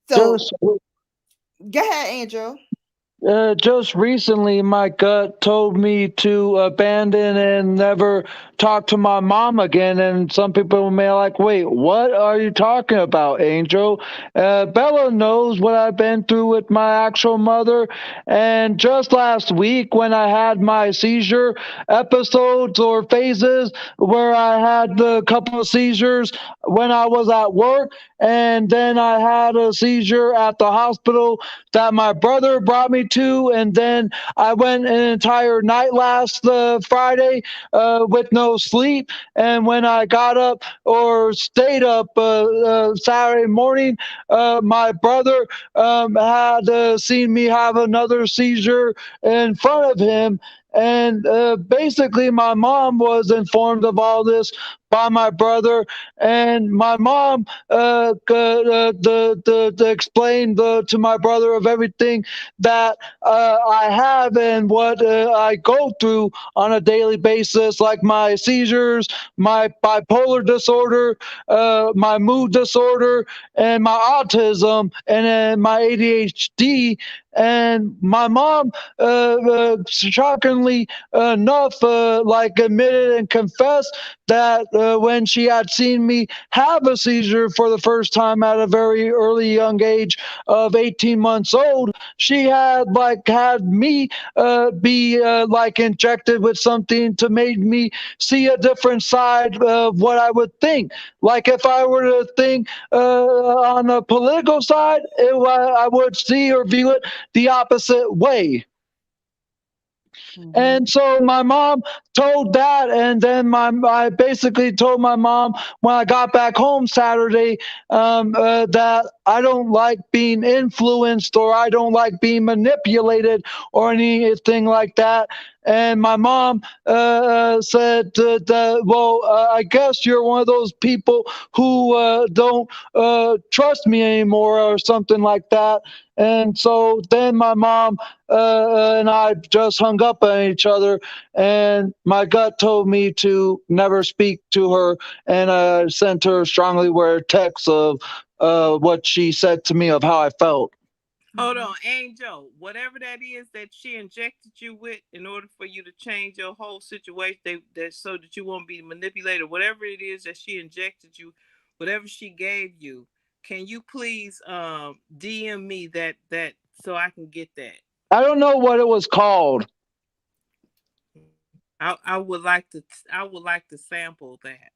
So Just go ahead, Angel. Just recently, my gut told me to abandon and never talk to my mom again. And some people may like, wait, what are you talking about, Angel? Bella knows what I've been through with my actual mother. And just last week, when I had my seizure episodes or phases where I had a couple of seizures when I was at work, and then I had a seizure at the hospital that my brother brought me to, and then I went an entire night last Friday with no sleep. And when I got up or stayed up Saturday morning, my brother had seen me have another seizure in front of him. And basically, my mom was informed of all this by my brother, and my mom explained to my brother of everything that I have and what I go through on a daily basis, like my seizures, my bipolar disorder, my mood disorder, and my autism, and then my ADHD. And my mom, shockingly enough, like admitted and confessed that when she had seen me have a seizure for the first time at a very early young age of 18 months old, she had like had me be like injected with something to make me see a different side of what I would think. Like if I were to think on a political side, I would see or view it the opposite way. Mm-hmm. And so my mom told that, and then I basically told my mom when I got back home Saturday that I don't like being influenced or I don't like being manipulated or anything like that. And my mom said well, I guess you're one of those people who don't trust me anymore or something like that. And so then my mom and I just hung up on each other, and my gut told me to never speak to her, and I sent her strongly worded texts of what she said to me of how I felt. Hold Mm-hmm. on, Angel. Whatever that is that she injected you with in order for you to change your whole situation, that so that you won't be manipulated. Whatever it is that she injected you, whatever she gave you, can you please DM me that so I can get that? I don't know what it was called. I would like to sample that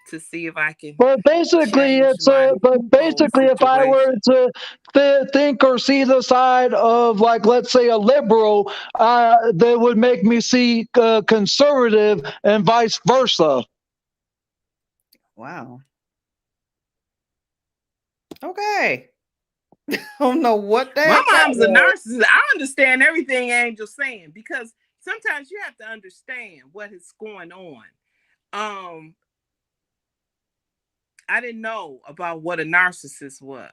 to see if I can But basically, change it's my but whole basically, if I were situation. to think or see the side of, like, let's say, a liberal, that would make me see conservative and vice versa. Wow. Okay. I don't know what the My heck that mom's a was. narcissist. I understand everything Angel's saying because sometimes you have to understand what is going on. Um, I didn't know about what a narcissist was,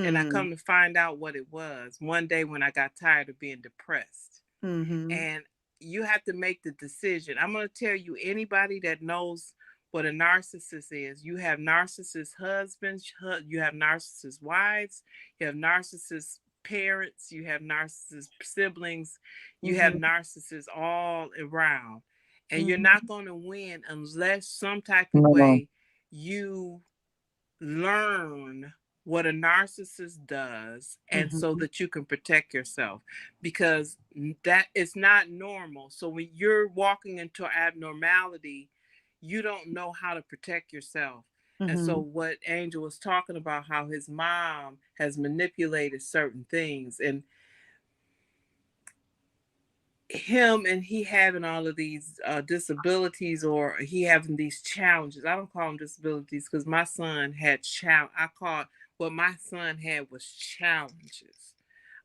and I Hmm. come to find out what it was one day when I got tired of being depressed. Mm-hmm. And you have to make the decision. I'm going to tell you, anybody that knows what a narcissist is, you have narcissist husbands, you have narcissist wives, you have narcissist parents, you have narcissist siblings, you have Mm-hmm. narcissists all around. And you're Mm-hmm. not going to win unless some type of No. way you learn what a narcissist does, and so Mm-hmm. that you can protect yourself, because that is not normal. So when you're walking into abnormality, you don't know how to protect yourself. And so Mm-hmm. what Angel was talking about, how his mom has manipulated certain things, and him and he having all of these disabilities, or he having these challenges. I don't call them disabilities because my son had I call what my son had was challenges.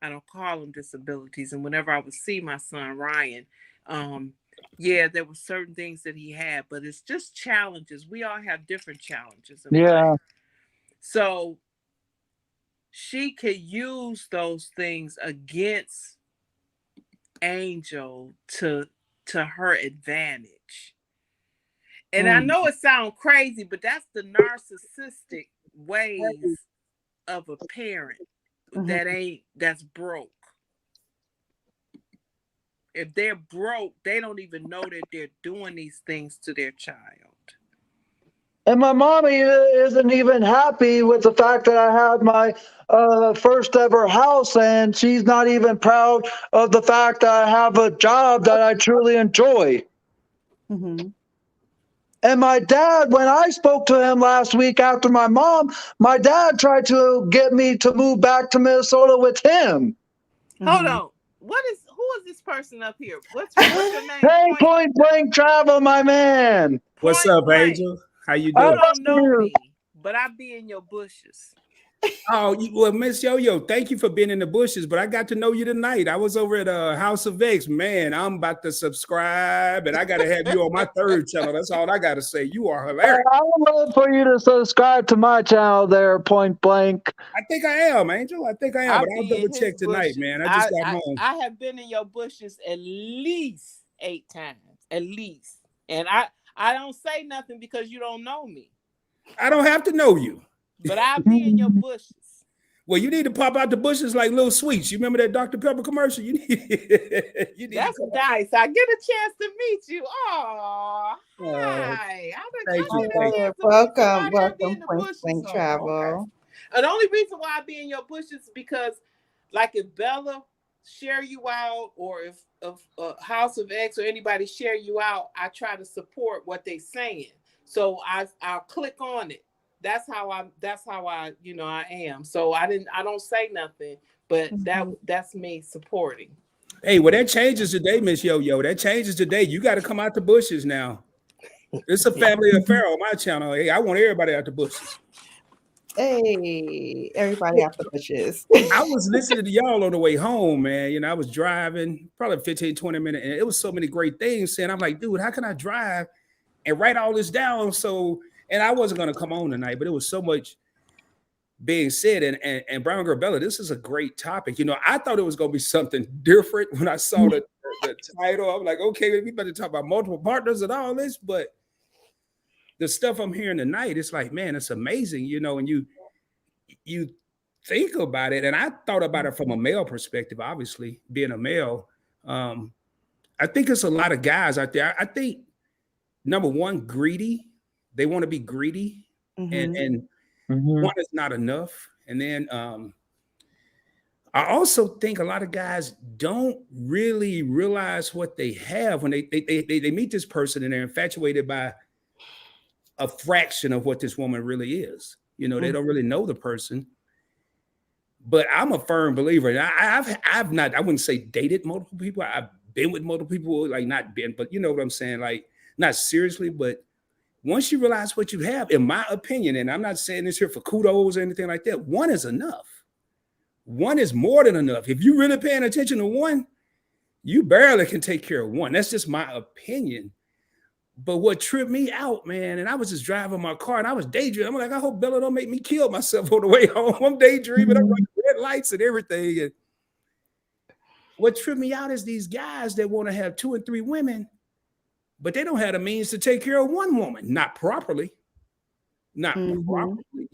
I don't call them disabilities. And whenever I would see my son Ryan, um, yeah, there were certain things that he had, but it's just challenges. We all have different challenges in life. Yeah. So she could use those things against Angel to her advantage. And I Mm. know it sounds crazy, but that's the narcissistic ways of a parent Mm-hmm. that's broke. If they're broke, they don't even know that they're doing these things to their child. And my mommy isn't even happy with the fact that I had my first ever house, and she's not even proud of the fact that I have a job that I truly enjoy. Mm-hmm. And my dad, when I spoke to him last week after my dad tried to get me to move back to Minnesota with him. Hold Mm-hmm. on. Who is this person up here? What's your name? Hey, point blank travel, my man. What's Point up, blank. Angel? How you I You doing? love don't know you. me, but I be in your bushes. Oh, well, Miss Yo-Yo, thank you for being in the bushes, but I got to know you tonight. I was over at House of X. Man, I'm about to subscribe, and I got to have you on my third channel. That's all I got to say. You are hilarious. I would love for you to subscribe to my channel there, point blank. I think I am, Angel. I think I am, I but I'll be double in his check tonight, bushes. man. I just I, got I home. I have been in your bushes at least 8 times, at least. And I don't say nothing because you don't know me, I don't have to know you. but I'll be in your bushes. Well, you need to pop out the bushes like little sweets. You remember that Dr. Pepper commercial? You need, you need to That's come nice. I get a chance to meet you. Oh, out. hi. Thank I you. get a Thank chance to meet Welcome, somebody. I be welcome, in the point bushes. blank Oh, okay. travel. And the only reason why I be in your bushes is because, like, if Bella share you out, or if House of X or anybody share you out, I try to support what they saying. So I'll click on it. That's how I I am. So I don't say nothing, but Mhm. that's me supporting. Hey, well, that changes today, Miss Yo-Yo. That changes today. You got to come out the bushes now. It's a family affair on my channel. Hey, I want everybody out the bushes. Hey, everybody out the bushes. I was listening to y'all on the way home, man. I was driving probably 15, 20 minutes, and it was so many great things saying, I'm like, dude, how can I drive and write all this down? So, and I wasn't going to come on tonight, but it was so much being said. And Brown Girl Bella, this is a great topic. I thought it was going to be something different when I saw the title. I'm like, okay, we better talk about multiple partners and all this, but the stuff I'm hearing tonight, it's like, man, it's amazing, and you think about it, and I thought about it from a male perspective, obviously, being a male. Um, I think it's a lot of guys out there. I think number one, greedy. They want to be greedy, and Hmm. and Mhm. one is not enough. And then I also think a lot of guys don't really realize what they have when they meet this person and they're infatuated by a fraction of what this woman really is. They don't really know the person. But I'm a firm believer. And I've not, I wouldn't say dated multiple people. I've been with multiple people, like not been, but you know what I'm saying? Like not seriously, but once you realize what you have, in my opinion, and I'm not saying this here for kudos or anything like that, one is enough. One is more than enough. If you're really paying attention to one, you barely can take care of one. That's just my opinion. But what tripped me out, man, and I was just driving my car and I was daydreaming. I'm like, I hope Bella don't make me kill myself on the way home. I'm daydreaming. I'm running red lights and everything. And what tripped me out is these guys that want to have two and three women, but they don't have the means to take care of one woman, not properly. Not Hmm. properly.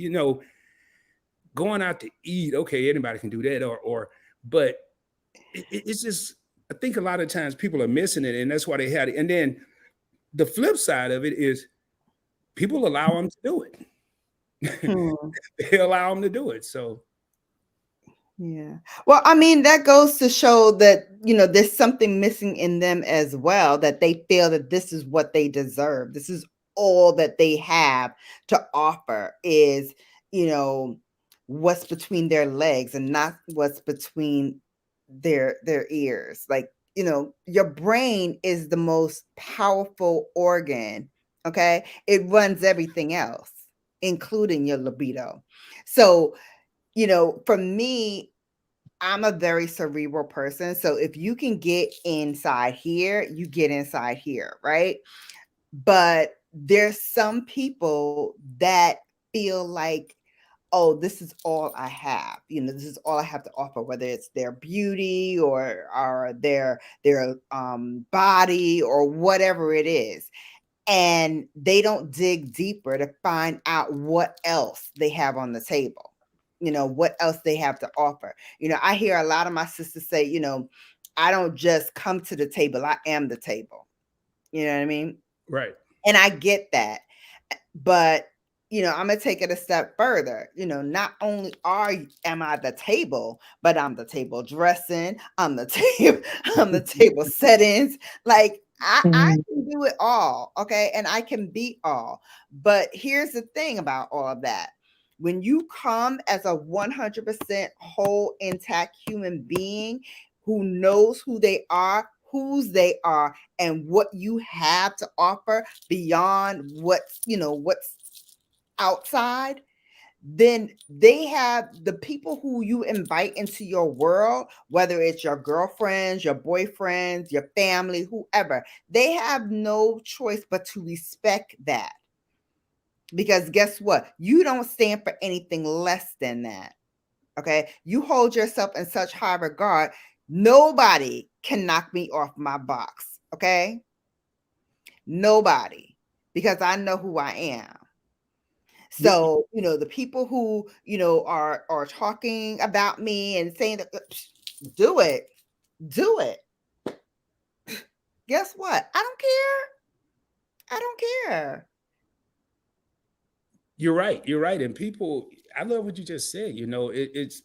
Going out to eat, okay, anybody can do that, but it's just, I think a lot of times people are missing it, and that's why they had it. And then the flip side of it is people allow them to do it. Hmm. They allow them to do it. So Yeah. Well, I mean, that goes to show that, there's something missing in them as well, that they feel that this is what they deserve. This is all that they have to offer is, you know, what's between their legs and not what's between their ears. Like, your brain is the most powerful organ, okay? It runs everything else, including your libido. So, for me, I'm a very cerebral person. So if you can get inside here, you get inside here, right? But there's some people that feel like, oh, this is all I have. This is all I have to offer, whether it's their beauty or their body or whatever it is. And they don't dig deeper to find out what else they have on the table, what else they have to offer. I hear a lot of my sisters say, I don't just come to the table. I am the table. You know what I mean? Right. And I get that. But I'm gonna take it a step further. Not only am I the table, but I'm the table dressing, I'm the table, I'm the table settings. Like I Mhm. can do it all, okay, and I can be all. But here's the thing about all of that: when you come as a 100% whole, intact human being who knows who they are, whose they are, and what you have to offer beyond what's outside, then they have the people who you invite into your world, whether it's your girlfriends, your boyfriends, your family, whoever, they have no choice but to respect that. Because guess what? You don't stand for anything less than that. Okay. You hold yourself in such high regard. Nobody can knock me off my box. Okay. Nobody, because I know who I am. You, So, the people who, are talking about me and saying that, do it, do it. Guess what? I don't care. I don't care. you're right. You're right. And people, I love what you just said. It's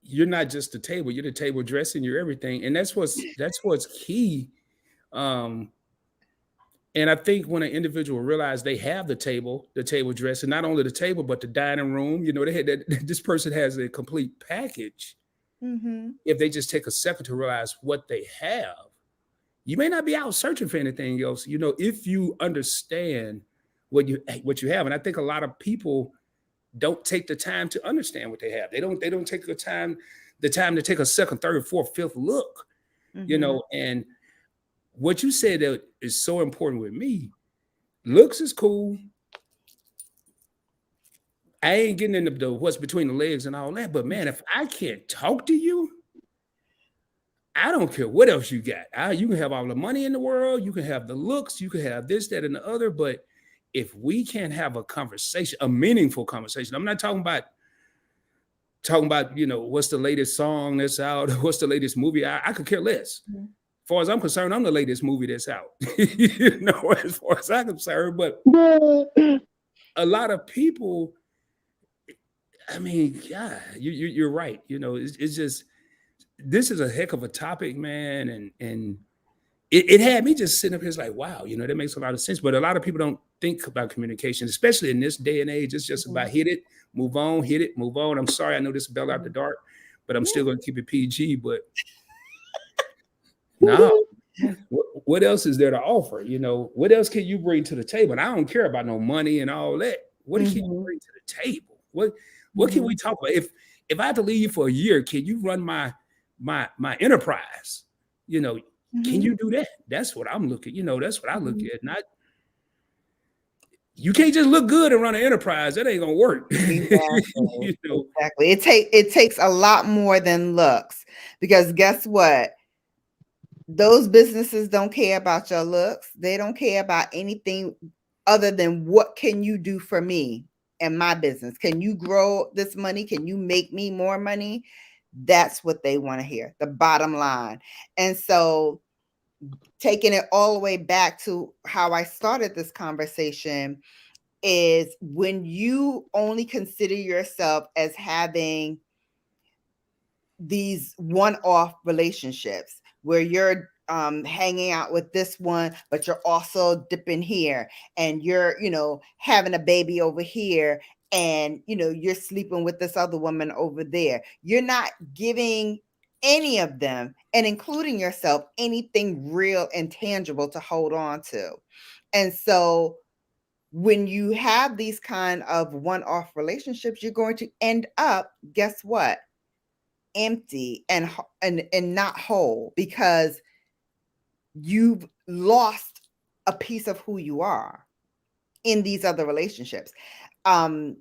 you're not just the table. You're the table dressing. You're everything, and that's what's key. Um, and I think when an individual realizes they have the table dressing, not only the table but the dining room. They had that. This person has a complete package. Mm-hmm. If they just take a second to realize what they have, you may not be out searching for anything else. If you understand what you have, and I think a lot of people don't take the time to understand what they have. They don't take the time to take a second, third, fourth, fifth look. Mm-hmm. And what you said that is so important with me. Looks is cool. I ain't getting into the what's between the legs and all that. But man, if I can't talk to you, I don't care what else you got. You can have all the money in the world, you can have the looks, you can have this, that, and the other. But if we can't have a conversation, a meaningful conversation, I'm not talking about what's the latest song that's out, what's the latest movie. I could care less. As far as I'm concerned, I'm the latest movie that's out. As far as I'm concerned. But a lot of people, I mean, yeah, you're right. It's just, this is a heck of a topic, man, and it had me just sitting up here, it's like, wow, that makes a lot of sense. But a lot of people don't think about communication, especially in this day and age. It's just about hit it, move on, hit it, move on. I'm sorry, I know this is Bell Out the Dark, but I'm Yeah. still going to keep it PG. But no, what else is there to offer? What else can you bring to the table? And I don't care about no money and all that. What can you Mm-hmm. bring to the table? What can we talk about? If I have to leave you for a year, can you run my enterprise? Can Mm-hmm. you do that? That's what I'm looking. That's what I look Mm-hmm. at. Not, you can't just look good and run an enterprise. That ain't gonna work. Exactly. you know, Exactly. It takes a lot more than looks, because guess what? Those businesses don't care about your looks. They don't care about anything other than what can you do for me and my business? Can you grow this money? Can you make me more money? That's what they want to hear. The bottom line. And so, taking it all the way back to how I started this conversation, is when you only consider yourself as having these one-off relationships where you're hanging out with this one, but you're also dipping here, and you're having a baby over here, and you're sleeping with this other woman over there. You're not giving any of them, and including yourself, anything real and tangible to hold on to. And so when you have these kind of one-off relationships, you're going to end up, guess what, empty and not whole, because you've lost a piece of who you are in these other relationships. One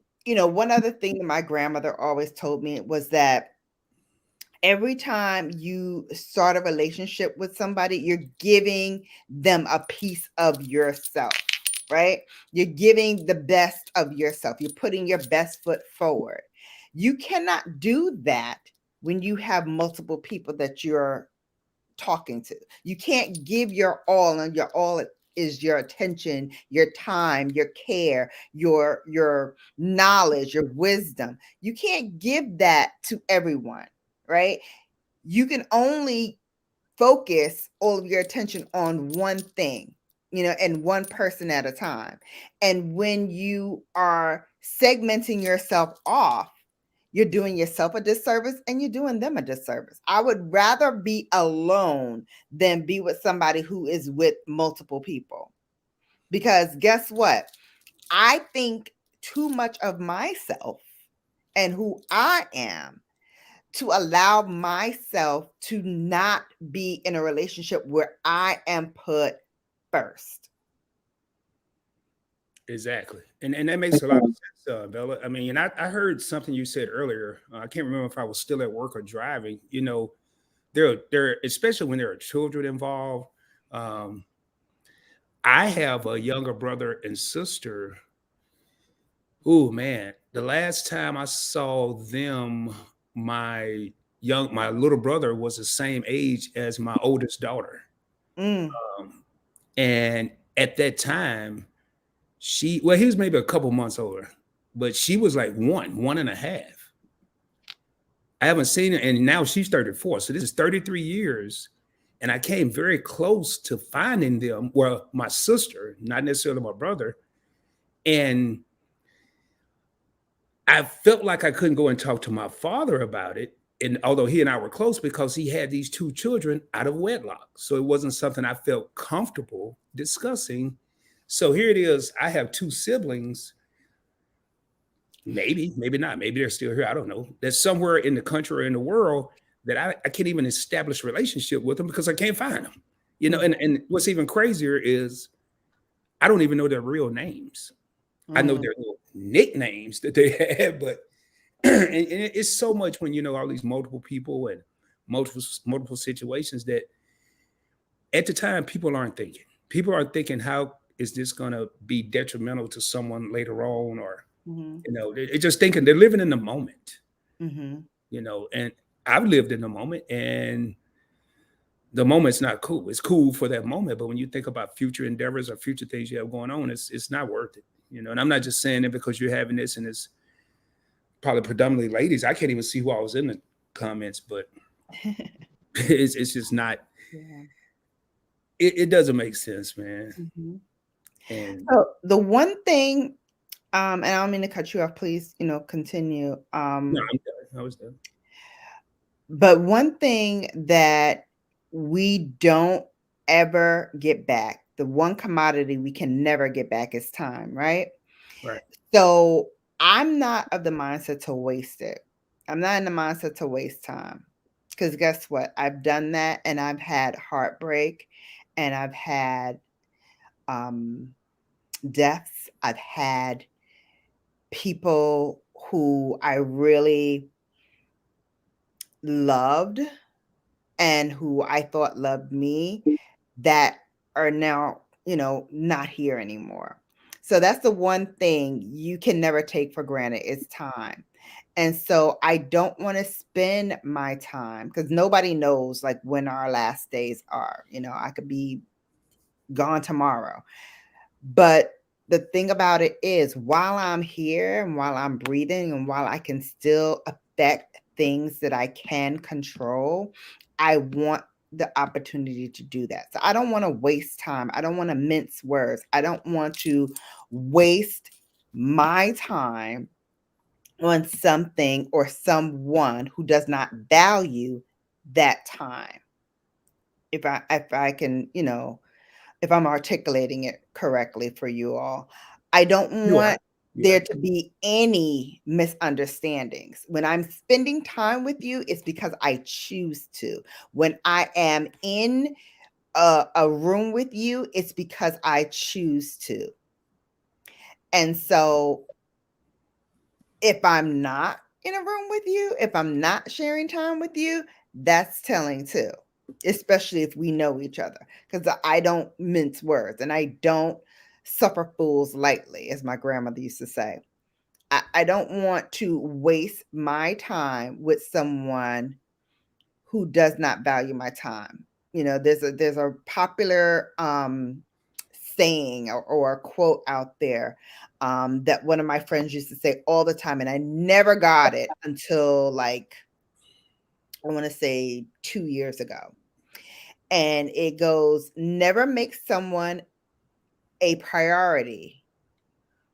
other thing that my grandmother always told me was that every time you start a relationship with somebody, you're giving them a piece of yourself, right? You're giving the best of yourself. You're putting your best foot forward. You cannot do that when you have multiple people that you're talking to. You can't give your all, and your all is your attention, your time, your care, your knowledge, your wisdom. You can't give that to everyone, right? You can only focus all of your attention on one thing, and one person at a time. And when you are segmenting yourself off, you're doing yourself a disservice and you're doing them a disservice. I would rather be alone than be with somebody who is with multiple people. Because guess what? I think too much of myself and who I am to allow myself to not be in a relationship where I am put first. Exactly. And that makes a lot of sense, Bella. I mean, and I heard something you said earlier. I can't remember if I was still at work or driving. There, especially when there are children involved. Um, I have a younger brother and sister. Oh man, the last time I saw them, my little brother was the same age as my oldest daughter. Mm, Um, and at that time, he was maybe a couple months older, but she was like one and a half. I haven't seen her, and now she's 34. So this is 33 years. And I came very close to finding them. Well, my sister, not necessarily my brother. And I felt like I couldn't go and talk to my father about it. And although he and I were close because he had these two children out of wedlock. So it wasn't something I felt comfortable discussing. So here it is. I have two siblings. Maybe not. Maybe they're still here. I don't know. That's somewhere in the country or in the world that I can't even establish a relationship with them because I can't find them. And what's even crazier is I don't even know their real names. I know mm, their little nicknames that they have, but and it's so much when you know all these multiple people and multiple situations that at the time people aren't thinking. People aren't thinking how is this going to be detrimental to someone later on, or mhm, they're just thinking they're living in the moment. mhm, And I've lived in the moment, and the moment's not cool. It's cool for that moment, but when you think about future endeavors or future things you have going on, it's not worth it. And I'm not just saying it because you're having this and it's probably predominantly ladies. I can't even see who I was in the comments, but it's just not. yeah. It doesn't make sense, man. Mhm. And So the one thing, and I don't mean to cut you off, please, continue. no, I'm done. I was done. But one thing that we don't ever get back, the one commodity we can never get back is time, right? Right. So I'm not of the mindset to waste it. I'm not in the mindset to waste time. Because guess what? I've done that and I've had heartbreak and I've had um, deaths. I've had people who I really loved and who I thought loved me that are now, not here anymore. So that's the one thing you can never take for granted is time. And so I don't want to spend my time because nobody knows like when our last days are. I could be gone tomorrow. But the thing about it is, while I'm here and while I'm breathing and while I can still affect things that I can control, I want the opportunity to do that. So I don't want to waste time. I don't want to mince words. I don't want to waste my time on something or someone who does not value that time. If I can, if I'm articulating it correctly for you all. I don't You are. want You there are. to be any misunderstandings. When I'm spending time with you, it's because I choose to. When I am in a room with you, it's because I choose to. And so if I'm not in a room with you, if I'm not sharing time with you, that's telling too, especially if we know each other. Because I don't mince words and I don't suffer fools lightly, as my grandmother used to say. I don't want to waste my time with someone who does not value my time. there's a popular saying or a quote out there that one of my friends used to say all the time, and I never got it until like I want to say 2 years ago. And it goes, never make someone a priority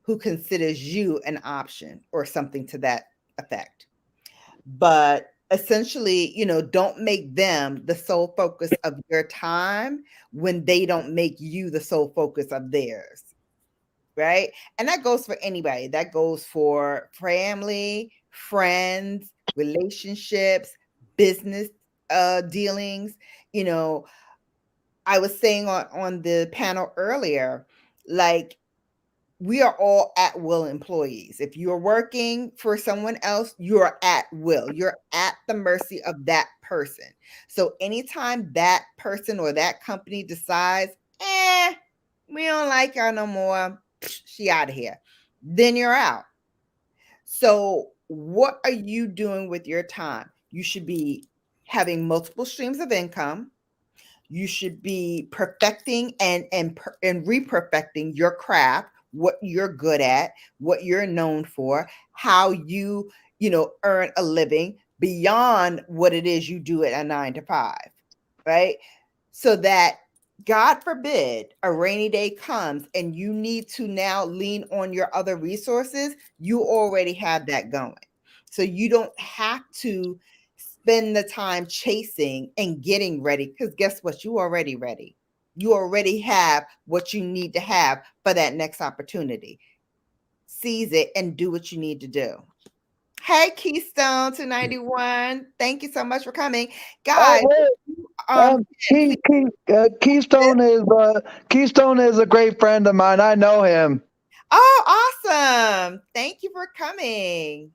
who considers you an option, or something to that effect. But essentially, don't make them the sole focus of your time when they don't make you the sole focus of theirs. Right. And that goes for anybody. That goes for family, friends, relationships, business dealings. You know, I was saying on the panel earlier, like, we are all at will employees. If you're working for someone else, you're at will. You're at the mercy of that person. So anytime that person or that company decides, we don't like her no more, she out of here, then you're out. So what are you doing with your time? You should be having multiple streams of income. You should be perfecting and re-perfecting your craft, what you're good at, what you're known for, how you earn a living beyond what it is you do at a 9 to 5, right? So that, God forbid, a rainy day comes and you need to now lean on your other resources, you already have that going. So you don't have to spend the time chasing and getting ready, because guess what? You already ready. You already have what you need to have for that next opportunity. Seize it and do what you need to do. Hey, Keystone 291. Thank you so much for coming. Guys, Oh, hey, please. Keystone is a great friend of mine. I know him. Oh, awesome. Thank you for coming.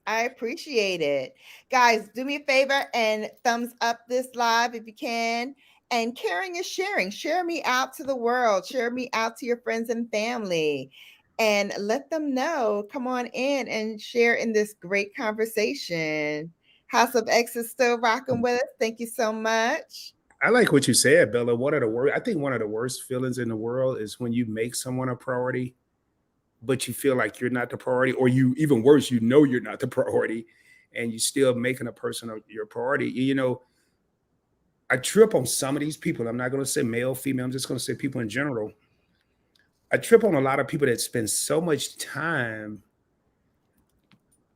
I appreciate it. Guys, do me a favor and thumbs up this live if you can. And caring is sharing. Share me out to the world. Share me out to your friends and family. And let them know. Come on in and share in this great conversation. House of X is still rocking with us. Thank you so much. I like what you said, Bella. I think one of the worst feelings in the world is when you make someone a priority, but you feel like you're not the priority, or you, even worse, you know you're not the priority, and you still making a person your priority. I trip on some of these people. I'm not going to say male, female. I'm just going to say people in general. I trip on a lot of people that spend so much time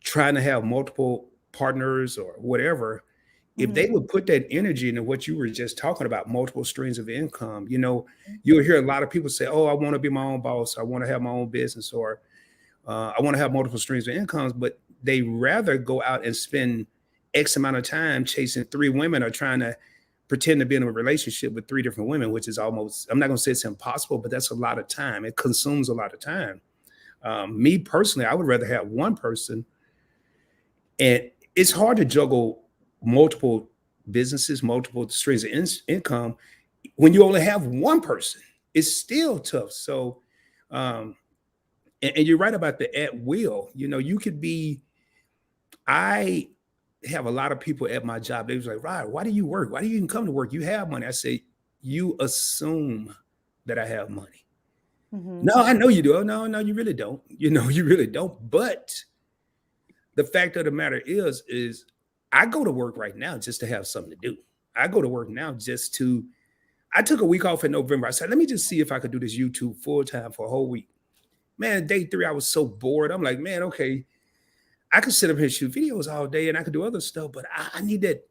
trying to have multiple partners or whatever. If they would put that energy into what you were just talking about, multiple streams of income, you'll hear a lot of people say, "Oh, I want to be my own boss. I want to have my own business," or "I want to have multiple streams of incomes." But they rather go out and spend X amount of time chasing 3 women, or trying to pretend to be in a relationship with 3 different women, which is almost, I'm not going to say it's impossible, but that's a lot of time. It consumes a lot of time. Me personally, I would rather have one person. And it's hard to juggle multiple businesses, multiple streams of income when you only have one person. It's still tough. So, and you're right about the at will. You could be. I have a lot of people at my job. They was like, "Rod, why do you work? Why do you even come to work? You have money." I say, "You assume that I have money." No, I know you do. Oh, no, you really don't. You really don't. But the fact of the matter is I go to work right now just to have something to do. I go to work now just to. I took a week off in November. I said, let me just see if I could do this YouTube full time for a whole week. Man, day 3, I was so bored. I'm like, man, okay, I could sit up here and shoot videos all day, and I could do other stuff, but I need that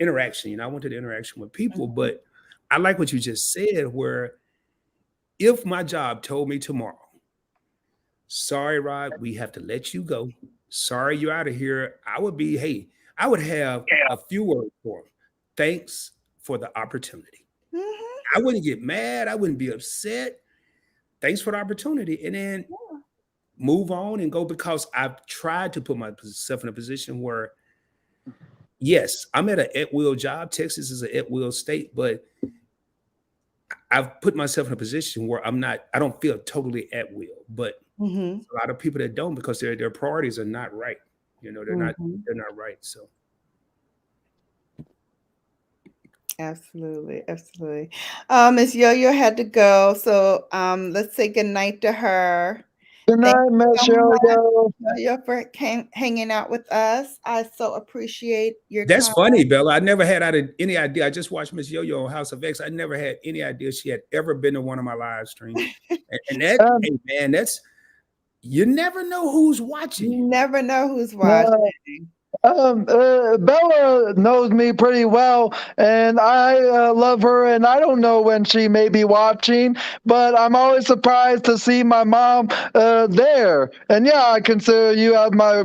interaction. I wanted the interaction with people. But I like what you just said, where if my job told me tomorrow, "Sorry, Rod, we have to let you go. Sorry, you're out of here," I would have a few words for him. "Thanks for the opportunity." I wouldn't get mad. I wouldn't be upset. "Thanks for the opportunity." And then move on and go, because I've tried to put myself in a position where, yes, I'm at an at-will job. Texas is an at-will state, but I've put myself in a position where I don't feel totally at will. But a lot of people that don't, because their priorities are not right. They're not right. So Absolutely, absolutely. Miss Yo-Yo had to go, so let's say good night to her. Good Thank night, you so Miss much, Yo-Yo. Yo-Yo, for hanging out with us. I so appreciate your That's time. funny, Bella. I never had any idea. I just watched Miss Yo-Yo on House of X. I never had any idea she had ever been to one of my live streams. And that, Um, hey man, that's you never know who's watching You you. never know who's uh, watching. Bella knows me pretty well, and I love her, and I don't know when she may be watching, but I'm always surprised to see my mom there. And yeah, I consider you as my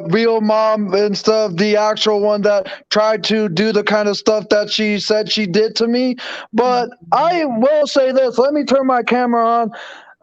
real mom and stuff, the actual one that tried to do the kind of stuff that she said she did to me. But I will say this, let me turn my camera on.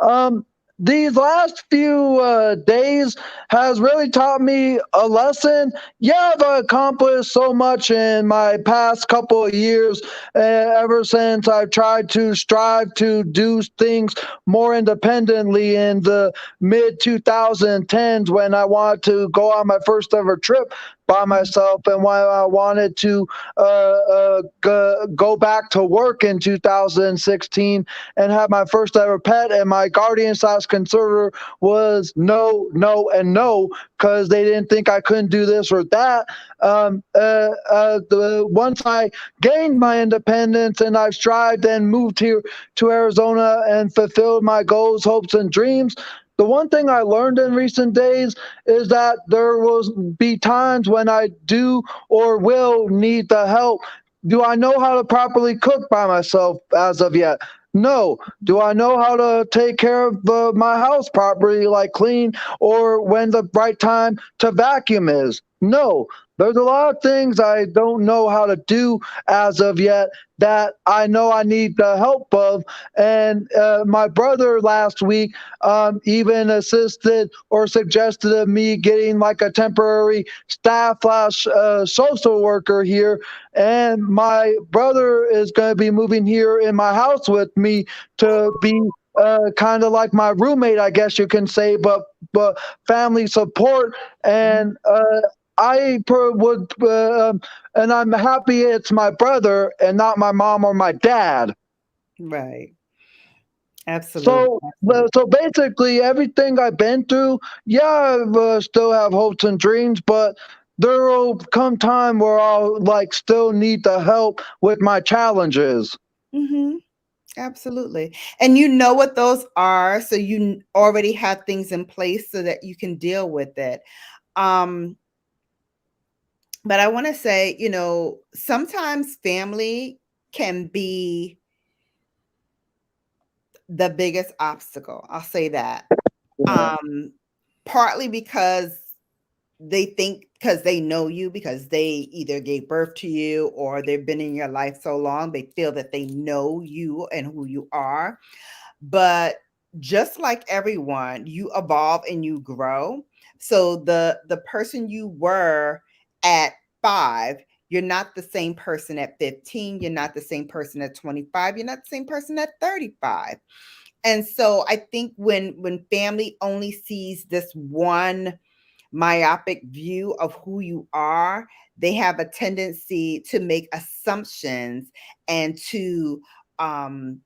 Um, these last few days has really taught me a lesson. Yeah, I've accomplished so much in my past couple of years, ever since I've tried to strive to do things more independently in the mid 2010s when I wanted to go on my first ever trip by myself, and when I wanted to go back to work in 2016 and have my first ever pet, and my guardian slash conservator was no, no, and no, because they didn't think I couldn't do this or that. Once I gained my independence and I've strived and moved here to Arizona and fulfilled my goals, hopes, and dreams, the one thing I learned in recent days is that there will be times when I do or will need the help. Do I know how to properly cook by myself as of yet? No. Do I know how to take care of my house properly, like clean, or when the right time to vacuum is? No. There's a lot of things I don't know how to do as of yet that I know I need the help of. And my brother last week even assisted or suggested of me getting like a temporary staff slash social worker here. And my brother is going to be moving here in my house with me to be kind of like my roommate, I guess you can say, but family support. And and I'm happy it's my brother and not my mom or my dad. Right. Absolutely. So, Absolutely. so basically, everything I've been through, yeah, I still have hopes and dreams, but there will come time where I'll like still need the help with my challenges. Mm-hmm. Absolutely. And you know what those are, so you already have things in place so that you can deal with it. Um, but I want to say, sometimes family can be the biggest obstacle. I'll say that. Yeah. Um, Partly because they think, because they know you, because they either gave birth to you or they've been in your life so long, they feel that they know you and who you are. But just like everyone, you evolve and you grow. So the person you were at 5, you're not the same person at 15, you're not the same person at 25, you're not the same person at 35. And so I think when family only sees this one myopic view of who you are, they have a tendency to make assumptions and to um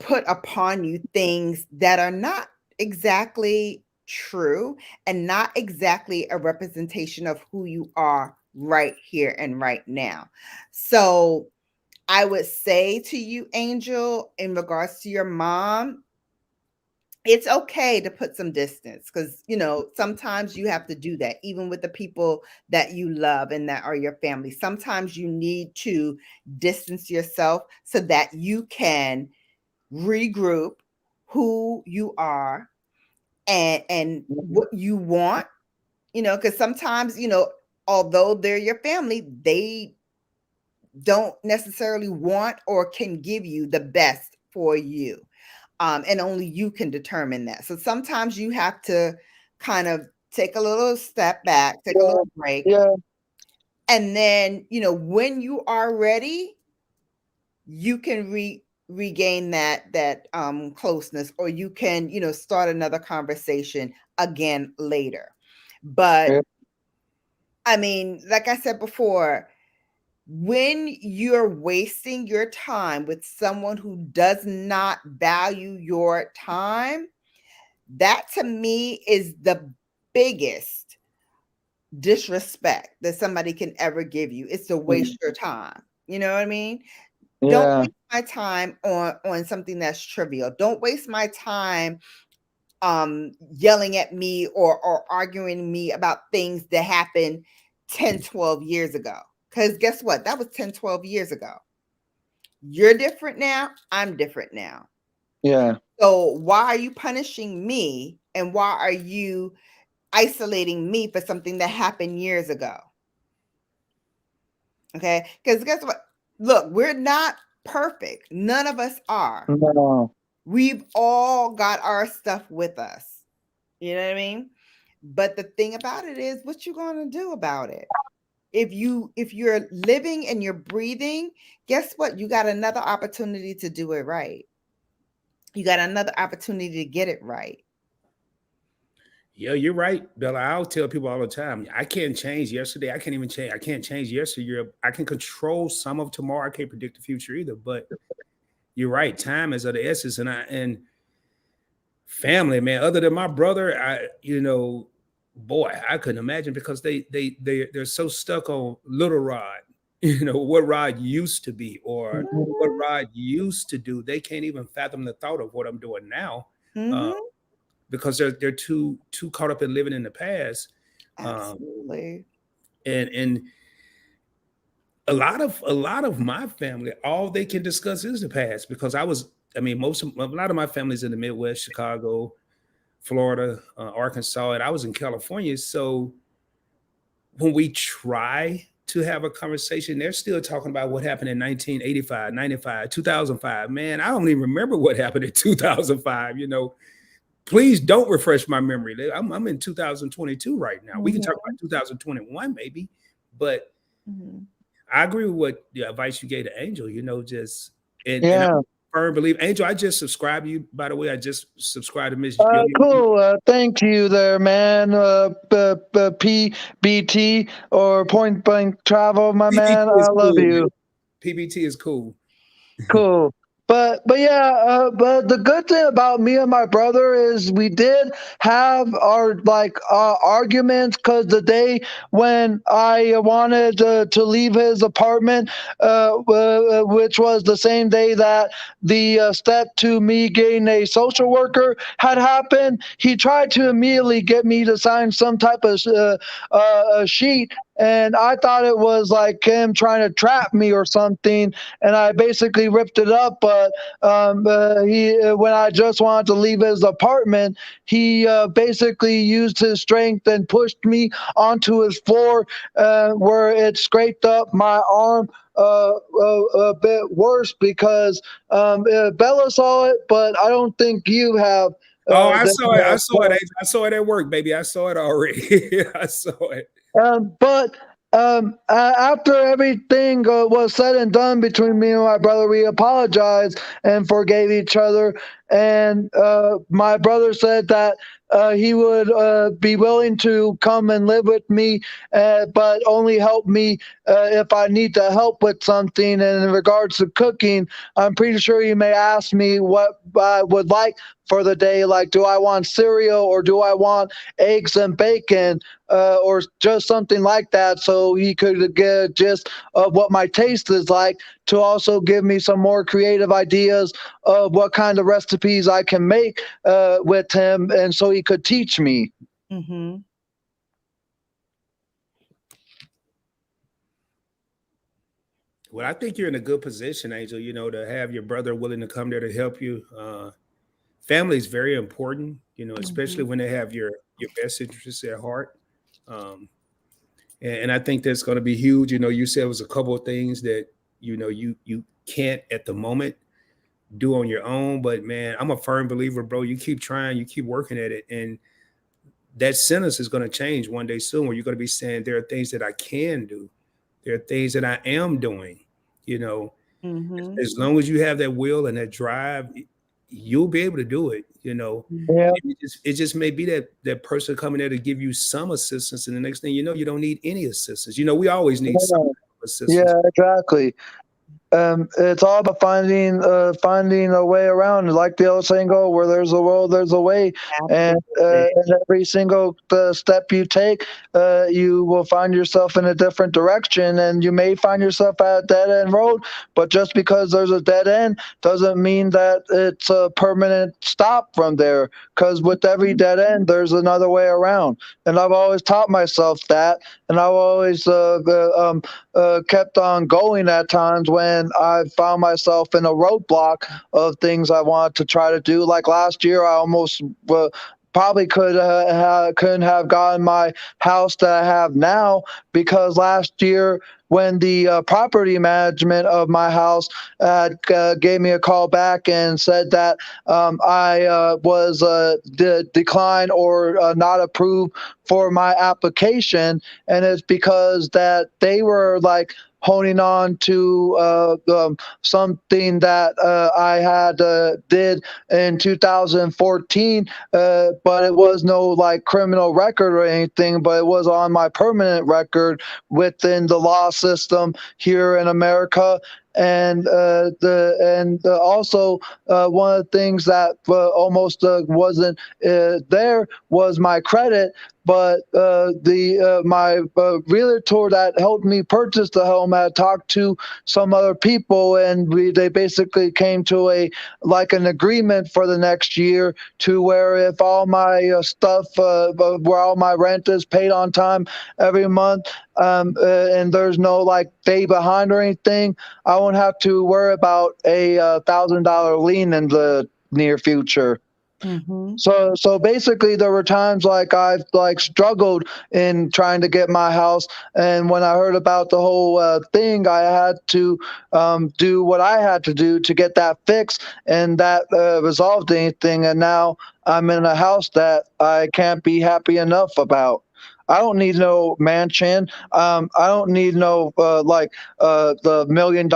put upon you things that are not exactly true and not exactly a representation of who you are right here and right now. So I would say to you, Angel, in regards to your mom, it's okay to put some distance, because sometimes you have to do that even with the people that you love and that are your family. Sometimes you need to distance yourself so that you can regroup who you are and what you want, because sometimes, although they're your family, they don't necessarily want or can give you the best for you. And only you can determine that. So sometimes you have to kind of take a little step back, take a Yeah, little break, yeah, and then, when you are ready, you can regain that closeness, or you can, start another conversation again later. But yeah, I mean, like I said before, When you're wasting your time with someone who does not value your time, that to me is the biggest disrespect that somebody can ever give you. It's to waste your time. You know what I mean? Don't Yeah. waste my time on something that's trivial. Don't waste my time yelling at me or arguing me about things that happened 10, 12 years ago. Because guess what? That was 10, 12 years ago. You're different now. I'm different now. Yeah. So why are you punishing me? And why are you isolating me for something that happened years ago? Okay. Because guess what? Look, we're not perfect. None of us are. No. We've all got our stuff with us. You know what I mean? But the thing about it is, what you gonna do about it? If you're living and you're breathing, guess what? You got another opportunity to do it right. You got another opportunity to get it right. Yeah, you're right, Bella. I'll tell people all the time, I can't change yesterday. I can't even change. I can't change yesterday. I can control some of tomorrow. I can't predict the future either. But you're right. Time is of the essence, and family, man. Other than my brother, boy, I couldn't imagine because they're so stuck on little Rod. What Rod used to be or what Mhm. Rod used to do. They can't even fathom the thought of what I'm doing now. Uh, Mhm. because they're too caught up in living in the past. Um, Absolutely. and a lot of my family, all they can discuss is the past because a lot of my family's in the Midwest, Chicago, Florida, Arkansas, and I was in California. So when we try to have a conversation, they're still talking about what happened in 1985, 95, 2005. Man, I don't even remember what happened in 2005. Please don't refresh my memory. I'm in 2022 right now. We can talk Mhm. about 2021 maybe, but Mhm. I agree with what the advice you gave to Angel. Just and I'm Yeah. a firm believer. Angel, I just subscribed to you. By the way, I just subscribed to Miss Yo Yo. Cool. Thank you there, man. PBT or Point Blank Travel, my man. PBT I is love cool, man. you. PBT is cool. Cool. But yeah, but the good thing about me and my brother is we did have our like arguments because the day when I wanted to leave his apartment, which was the same day that the step to me getting a social worker had happened, he tried to immediately get me to sign some type of a sheet. And I thought it was like him trying to trap me or something, and I basically ripped it up. But he, when I just wanted to leave his apartment, he basically used his strength and pushed me onto his floor, where it scraped up my arm a bit worse because Bella saw it, but I don't think you have. Oh, I There, saw it. I saw it. so, Angel. I saw it at work, baby. I saw it already. I saw it. But after everything was said and done between me and my brother, we apologized and forgave each other. And my brother said that he would be willing to come and live with me, but only help me if I need to help with something. And in regards to cooking, I'm pretty sure you may ask me what I would like for the day. Like, do I want cereal or do I want eggs and bacon? Or just something like that, so he could get just what my taste is like, to also give me some more creative ideas of what kind of recipes I can make with him, and so he could teach me. Mhm. Well, I think you're in a good position, Angel. To have your brother willing to come there to help you. Family is very important. Especially Mhm. when they have your best interests at heart. Um, and I think that's going to be huge. You said it was a couple of things that you can't at the moment do on your own, but man, I'm a firm believer, bro. You keep trying, you keep working at it, and that sentence is going to change one day soon, where you're going to be saying there are things that I can do, there are things that I am doing. You know, Mhm. as long as you have that will and that drive, you'll be able to do it. Mhm. Yeah, It just may be that person coming there to give you some assistance, and the next thing you know, you don't need any assistance. We always need yeah, some assistance. Yeah, exactly. It's all about finding a way around. Like the old saying go, where there's a will, there's a way. Absolutely. And every single step you take, you will find yourself in a different direction, and you may find yourself at a dead end road. But just because there's a dead end doesn't mean that it's a permanent stop from there. Because with every dead end, there's another way around. And I've always taught myself that, and I've always kept on going at times when I found myself in a roadblock of things I wanted to try to do. Like last year, I almost probably couldn't have gotten my house that I have now, because last year when the property management of my house gave me a call back and said that I was declined or not approved for my application, and it's because that they were like honing on to something that I had did in 2014, but it was no like criminal record or anything, but it was on my permanent record within the law system here in America. And also one of the things that almost wasn't there was my credit. But the my realtor that helped me purchase the home had talked to some other people, and they basically came to a like an agreement for the next year, to where if all my stuff, where all my rent is paid on time every month, and there's no like day behind or anything, I won't have to worry about a $1,000 lien in the near future. Mm-hmm. So basically, there were times like I've like struggled in trying to get my house, and when I heard about the whole thing, I had to do what I had to do to get that fixed, and that resolved anything. And now I'm in a house that I can't be happy enough about. I don't need no mansion. I don't need no the $1 million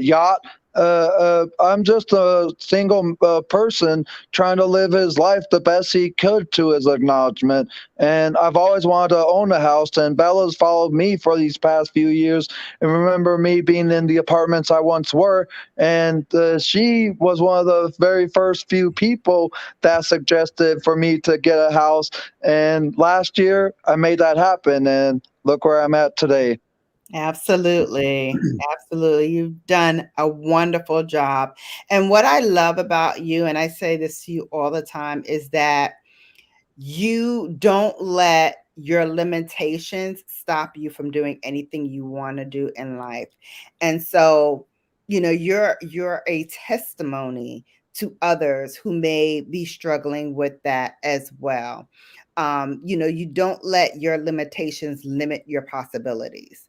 yacht. I'm just a single person trying to live his life the best he could to his acknowledgement. And I've always wanted to own a house, and Bella's followed me for these past few years. And remember me being in the apartments I once were, and she was one of the very first few people that suggested for me to get a house. And last year, I made that happen, and look where I'm at today. Absolutely. Absolutely. You've done a wonderful job. And what I love about you, and I say this to you all the time, is that you don't let your limitations stop you from doing anything you want to do in life. And so, you're a testimony to others who may be struggling with that as well. You don't let your limitations limit your possibilities.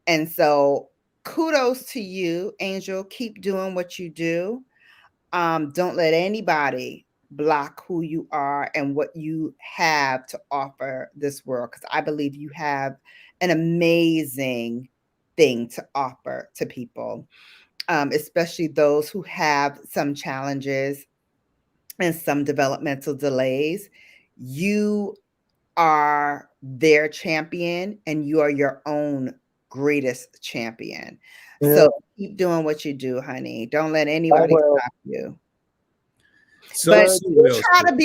And so, kudos to you, Angel. Keep doing what you do. Don't let anybody block who you are and what you have to offer this world, because I believe you have an amazing thing to offer to people, especially those who have some challenges and some developmental delays. You are their champion, and you are your own greatest champion. Yeah, So keep doing what you do, honey. Don't let I anybody will. stop you. So, But Uh, so well said.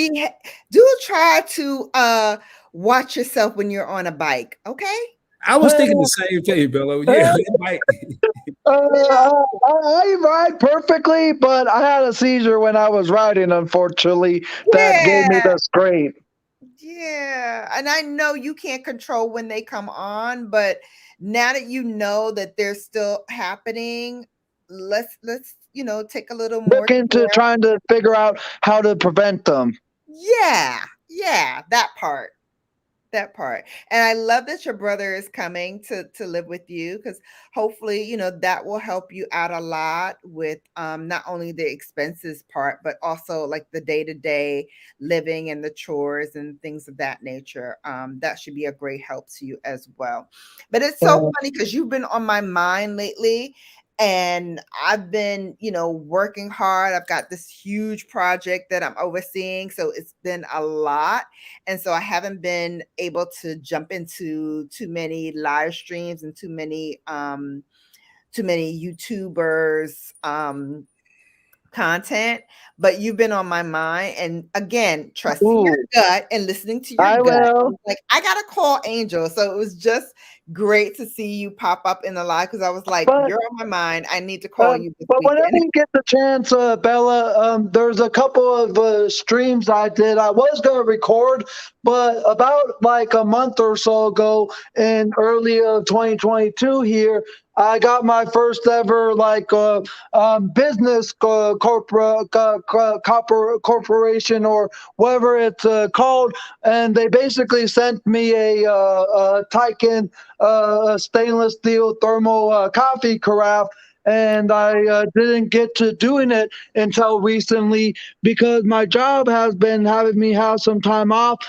do try to watch yourself when you're on a bike, okay? I was thinking the uh, same thing, Bello. Yeah, uh, it might. I ride perfectly, but I had a seizure when I was riding, unfortunately, that gave me Yeah, the scrape. yeah. And I know you can't control when they come on, but now that you know that they're still happening, let's take a little more Look into care. trying to figure out how to prevent them. Yeah, yeah, that part. That part. And I love that your brother is coming to live with you, because hopefully, that will help you out a lot with not only the expenses part, but also like the day-to-day living and the chores and things of that nature. That should be a great help to you as well. But it's so Uh, funny because you've been on my mind lately. And I've been, working hard. I've got this huge project that I'm overseeing, so it's been a lot. And so I haven't been able to jump into too many live streams and too many YouTubers content, but you've been on my mind. And again, trusting your Ooh, gut and listening to your I gut, I will. was like, I gotta call Angel. So it was just great to see you pop up in the live, because I was like, But you're on my mind. I need to call you this but whenever weekend. you get the chance, Bella, there's a couple of streams I did. I was going to record, but about like a month or so ago, in early 2022 here, I got my first ever like business corporation or whatever it's called, and they basically sent me a Tyken stainless steel thermal coffee carafe, and I didn't get to doing it until recently because my job has been having me have some time off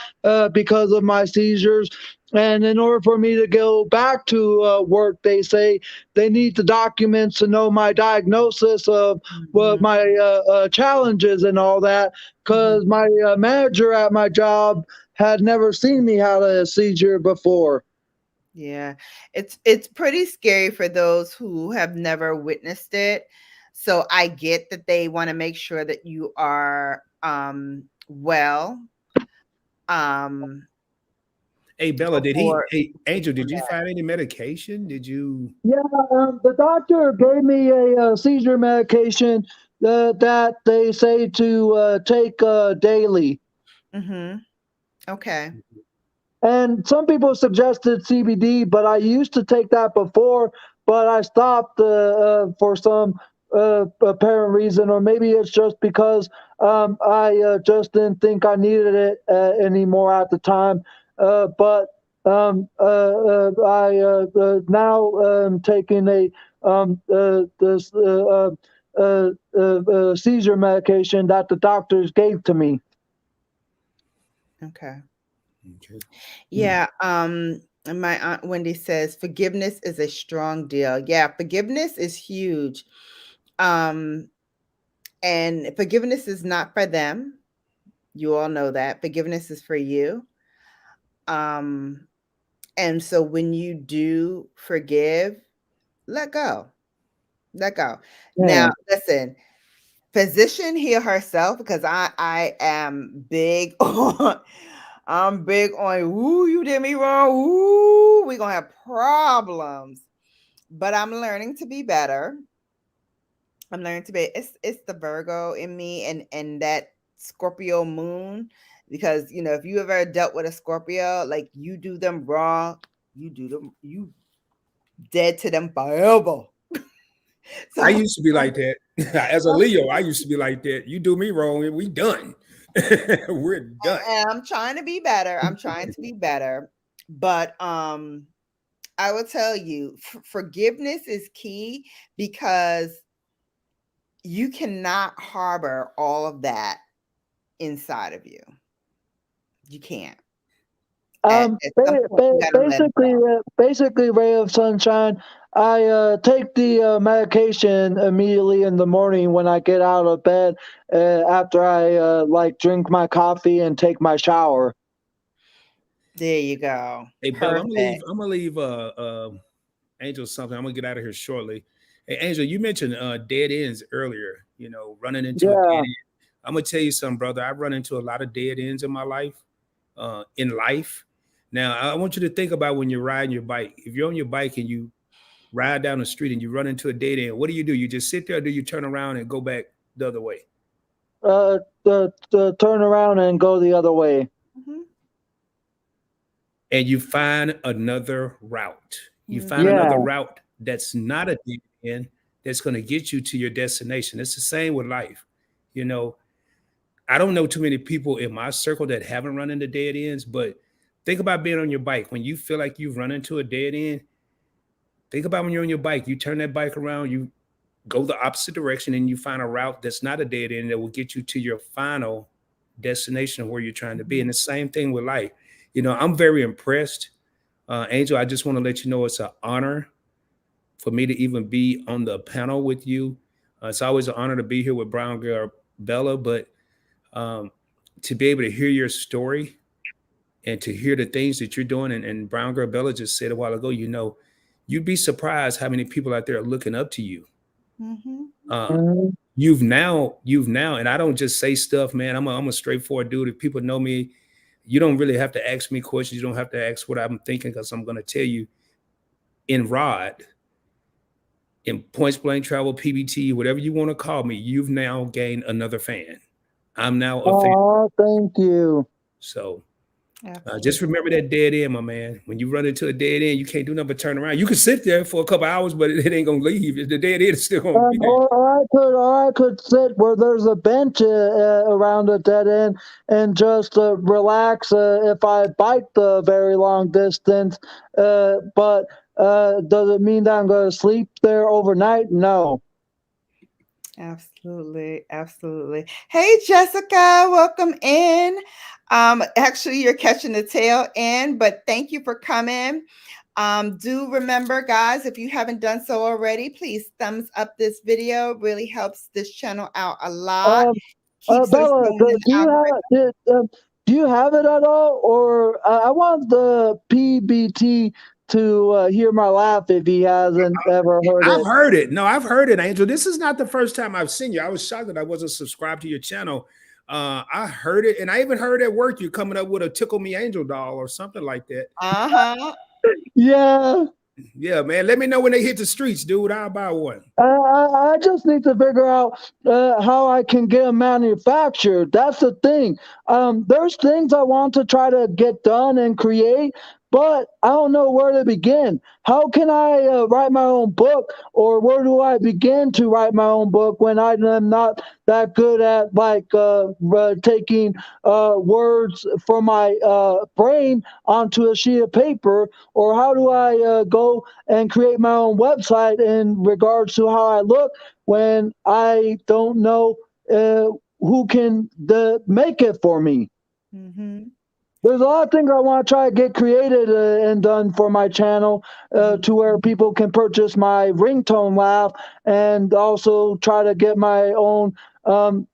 because of my seizures. And in order for me to go back to work, they say they need the documents to know my diagnosis of what Mhm, my challenges and all that. mhm. Because my manager at my job had never seen me have a seizure before. Yeah, it's pretty scary for those who have never witnessed it. So I get that they want to make sure that you are well um Hey Bella, did he? before Hey Angel, did you that. find any medication? Did you? Yeah, the doctor gave me a seizure medication that they say to take daily. Mhm. Okay. And some people suggested CBD, but I used to take that before, but I stopped for some apparent reason, or maybe it's just because I just didn't think I needed it anymore at the time. But I now am taking a this seizure medication that the doctors gave to me. Okay. Okay. Hmm. Yeah, and my aunt Wendy says forgiveness is a strong deal. Yeah, forgiveness is huge. Um, and forgiveness is not for them. You all know that. Forgiveness is for you. Um, and so when you do forgive, let go. Let go. Now, Yeah. listen, physician heal herself, because I am big on I'm big on, ooh, you did me wrong. Ooh, we're gonna have problems. But I'm learning to be better. I'm learning to be, it's the Virgo in me, and that Scorpio moon. Because if you ever dealt with a Scorpio, like, you do them wrong, you dead to them forever. I So used to be like that. As a Leo, I used to be like that. You do me wrong, and we done. We're done. and I'm trying to be better. I'm trying to be better. But I will tell you, forgiveness is key, because you cannot harbor all of that inside of you. You can't. At some point, you got to let it Basically, go. ray of sunshine. I take the medication immediately in the morning when I get out of bed. After I like drink my coffee and take my shower. There you go. Hey Bella, I'm gonna leave. Perfect. I'm gonna leave. Angel something. I'm gonna get out of here shortly. Hey Angel, you mentioned dead ends earlier. You know, running into a dead Yeah. end. I'm gonna tell you something, brother. I run into a lot of dead ends in my life. In life. Now, I want you to think about when you're riding your bike. If you're on your bike and you ride down the street and you run into a dead end, what do? You just sit there, or do you turn around and go back the other way? Turn around and go the other way. Mhm, And you find another route. You find mhm, Yeah. another route that's not a dead end that's going to get you to your destination. It's the same with life. You know, I don't know too many people in my circle that haven't run into dead ends, but think about being on your bike. When you feel like you've run into a dead end, think about when you're on your bike, you turn that bike around, you go the opposite direction, and you find a route that's not a dead end that will get you to your final destination where you're trying to be. mhm. And the same thing with life. You know, I'm very impressed. Angel, I just want to let you know it's an honor for me to even be on the panel with you. It's always an honor to be here with Brown Girl Bella, but um, to be able to hear your story and to hear the things that you're doing, and Brown Girl Bella just said a while ago, you'd be surprised how many people out there are looking up to you. Mm-hmm. Uh, Mhm. you've now, and I don't just say stuff, man. I'm a straightforward dude. If people know me, you don't really have to ask me questions. You don't have to ask what I'm thinking, because I'm going to tell you in Rod, in Points Blank Travel, PBT, whatever you want to call me, you've now gained another fan. I'm now a fan. Oh, thank you. So just Absolutely. remember that dead end, my man. When you run into a dead end, you can't do nothing but turn around. You can sit there for a couple hours, but it ain't gonna leave. The dead end is still gonna be there. Or I could sit where there's a bench around a dead end and just relax if I bike the very long distance. But does it mean that I'm going to sleep there overnight? No. Absolutely. Absolutely. Hey, Jessica, welcome in. Actually, you're catching the tail end, but thank you for coming. Do remember, guys, if you haven't done so already, please thumbs up this video. It really helps this channel out a lot. Um, Keeps us Bella, going in the algorithm. do you have it at all? Or I want the PBT to hear my laugh if he hasn't ever heard I've it. heard it. No, I've heard it, Angel. This is not the first time I've seen you. I was shocked that I wasn't subscribed to your channel. I heard it, and I even heard at work you coming up with a Tickle Me Angel doll or something like that. Uh-huh. Yeah. Yeah, man. Let me know when they hit the streets, dude. I'll buy one. I just need to figure out how I can get them manufactured. That's the thing. There's things I want to try to get done and create, but I don't know where to begin. How can I write my own book, or where do I begin to write my own book when I am not that good at taking words from my brain onto a sheet of paper? Or how do I go and create my own website in regards to how I look when I don't know who can make it for me? Mm-hmm. There's a lot of things I want to try to get created and done for my channel to where people can purchase my ringtone laugh, and also try to get my own,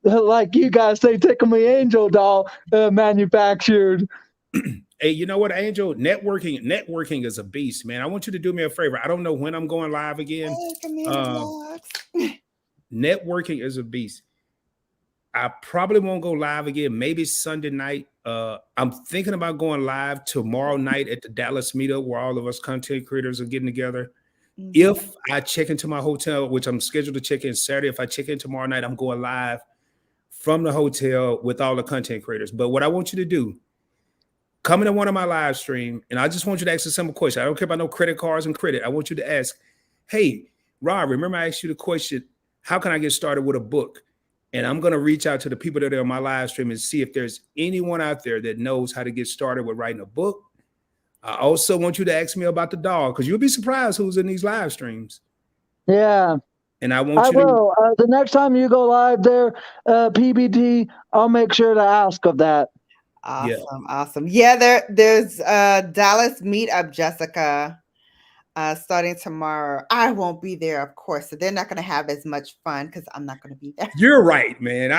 like you guys say, Tickle Me Angel doll manufactured. Hey, you know what, Angel? Networking is a beast, man. I want you to do me a favor. I don't know when I'm going live again. Hey, Camille Uh, Vlogs. networking is a beast. I probably won't go live again. Maybe Sunday night. I'm thinking about going live tomorrow night at the Dallas meetup where all of us content creators are getting together. Mhm. If I check into my hotel, which I'm scheduled to check in Saturday, if I check in tomorrow night, I'm going live from the hotel with all the content creators. But what I want you to do, come into one of my live stream, and I just want you to ask a simple question. I don't care about no credit cards and credit. I want you to ask, hey, Rob, remember I asked you the question, how can I get started with a book? And I'm going to reach out to the people that are on my live stream and see if there's anyone out there that knows how to get started with writing a book. I also want you to ask me about the dog, because you'll be surprised who's in these live streams. Yeah. And I want I you to, will. The next time you go live there, PBT, I'll make sure to ask of that. yeah. Awesome, awesome. Yeah, there's Dallas meetup, Jessica, starting tomorrow. I won't be there, of course, so they're not going to have as much fun because I'm not going to be there. You're right, man.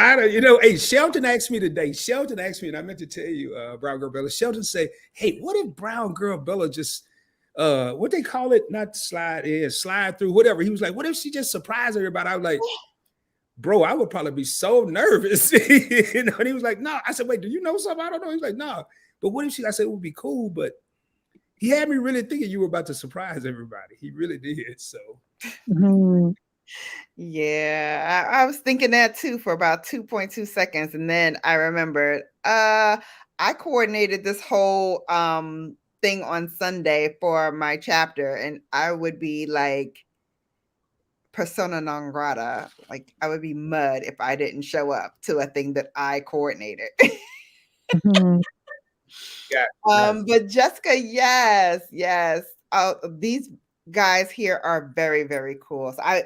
Hey, Shelton asked me today. Shelton asked me, and I meant to tell you, Brown Girl Bella. Shelton say, hey, what if Brown Girl Bella just what they call it, not slide through, whatever. He was like, what if she just surprised everybody? I was like, bro, I would probably be so nervous. And he was like, no. I said, wait, do you know something? I don't know. He was like, no. But what if I said it would be cool, but he had me really thinking you were about to surprise everybody. He really did. So Mhm. Yeah, I was thinking that too for about 2.2 seconds, and then I remembered. I coordinated this whole thing on Sunday for my chapter, and I would be like persona non grata. Like I would be mud if I didn't show up to a thing that I coordinated. Mhm. yeah, nice. But Jessica, yes, yes. These guys here are very, very cool. So I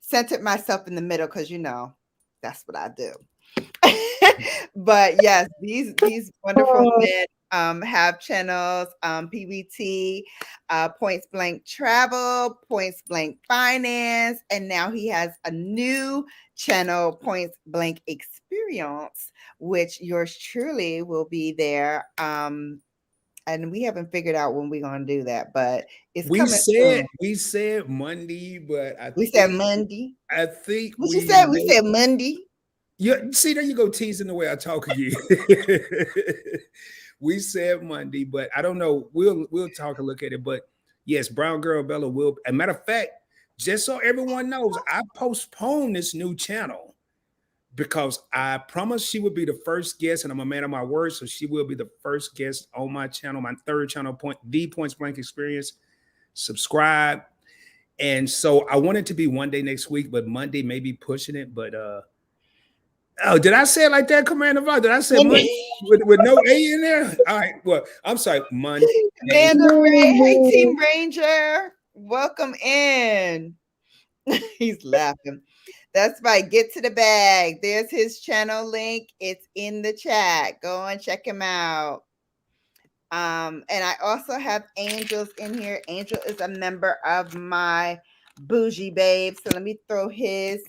centered myself in the middle because that's what I do. But yes, these wonderful men have channels, PBT, Points Blank Travel, Points Blank Finance, and now he has a new channel, Points Blank Experience, which yours truly will be there. And we haven't figured out when we're gonna do that, but it's coming soon. We said Monday, but We said Monday. I think What you said? We said Monday. Yeah, see, there you go, teasing the way I talk again. We said Monday, but I don't know. We'll talk a look at it. But yes, Brown Girl Bella will. As a matter of fact, just so everyone knows, I postponed this new channel because I promised she would be the first guest, and I'm a man of my word, so she will be the first guest on my channel, my third channel, the Points Blank Experience. Subscribe. And so I want it to be one day next week, but Monday may be pushing it. But oh, did I say it like that, Commander Voss? Did I say Monday with no A in there? All right. Well, I'm sorry, Monday. Commander Ray, hey Team Ranger, welcome in. He's laughing. That's right. Get to the bag. There's his channel link. It's in the chat. Go and check him out. And I also have Angels in here. Angel is a member of my bougie babe. So let me throw his.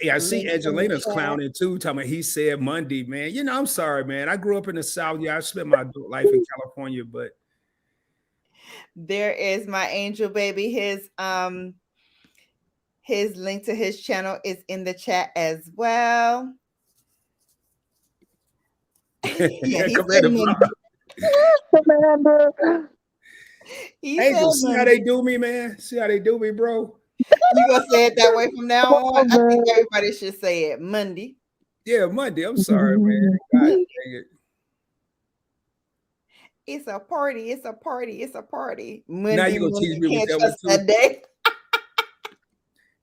Yeah, I see Angelina's clowning too. Talking about he said Monday, man. You know, I'm sorry, man. I grew up in the South. Yeah, I spent my life in California, but there is my angel baby. His link to his channel is in the chat as well. Yeah, he said Commander. Angel, see how they do me, man. See how they do me, bro. You gonna say it that way from now on? I think everybody should say it Monday. Yeah, Monday. I'm sorry, man. God dang it. It's a party. It's a party. It's a party. Monday, now you gonna tease me with that one too. That day.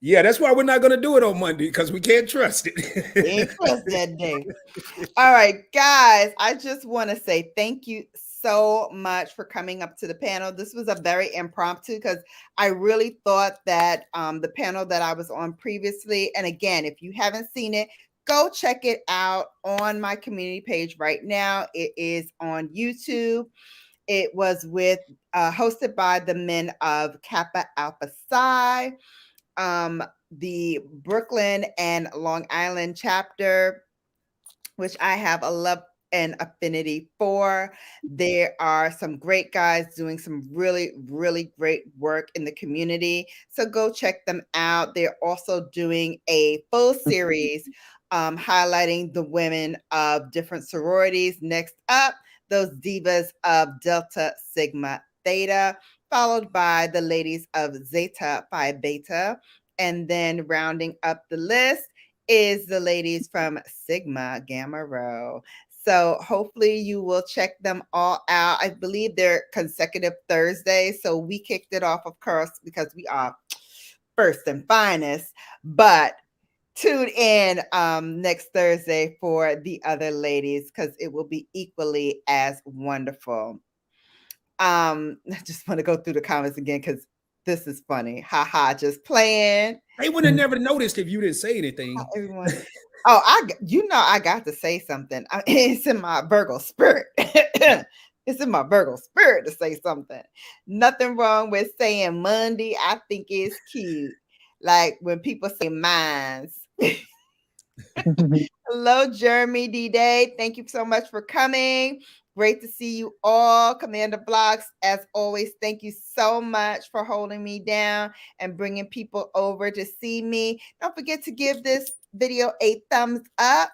Yeah, that's why we're not gonna do it on Monday because we can't trust it. We ain't trust that day. All right, guys. I just want to say thank you so much for coming up to the panel. This was a very impromptu because I really thought that the panel that I was on previously, and again, if you haven't seen it, go check it out on my community page right now. It is on YouTube. It was with hosted by the men of Kappa Alpha Psi, the Brooklyn and Long Island chapter, which I have a love and affinity for. There are some great guys doing some really, really great work in the community. So go check them out. They're also doing a full series highlighting the women of different sororities. Next up, those divas of Delta Sigma Theta, followed by the ladies of Zeta Phi Beta. And then rounding up the list is the ladies from Sigma Gamma Rho. So hopefully you will check them all out. I believe they're consecutive Thursdays. So we kicked it off, of course, because we are first and finest. But tune in next Thursday for the other ladies because it will be equally as wonderful. I just want to go through the comments again because this is funny. Haha, just playing. They would have never noticed if you didn't say anything. Hi, everyone. Oh, I got to say something. It's in my Virgo spirit. It's in my Virgo spirit to say something. Nothing wrong with saying Monday. I think it's cute. Like when people say mines. Hello, Jeremy D-Day. Thank you so much for coming. Great to see you all. Commander Blocks, as always, thank you so much for holding me down and bringing people over to see me. Don't forget to give this video a thumbs up.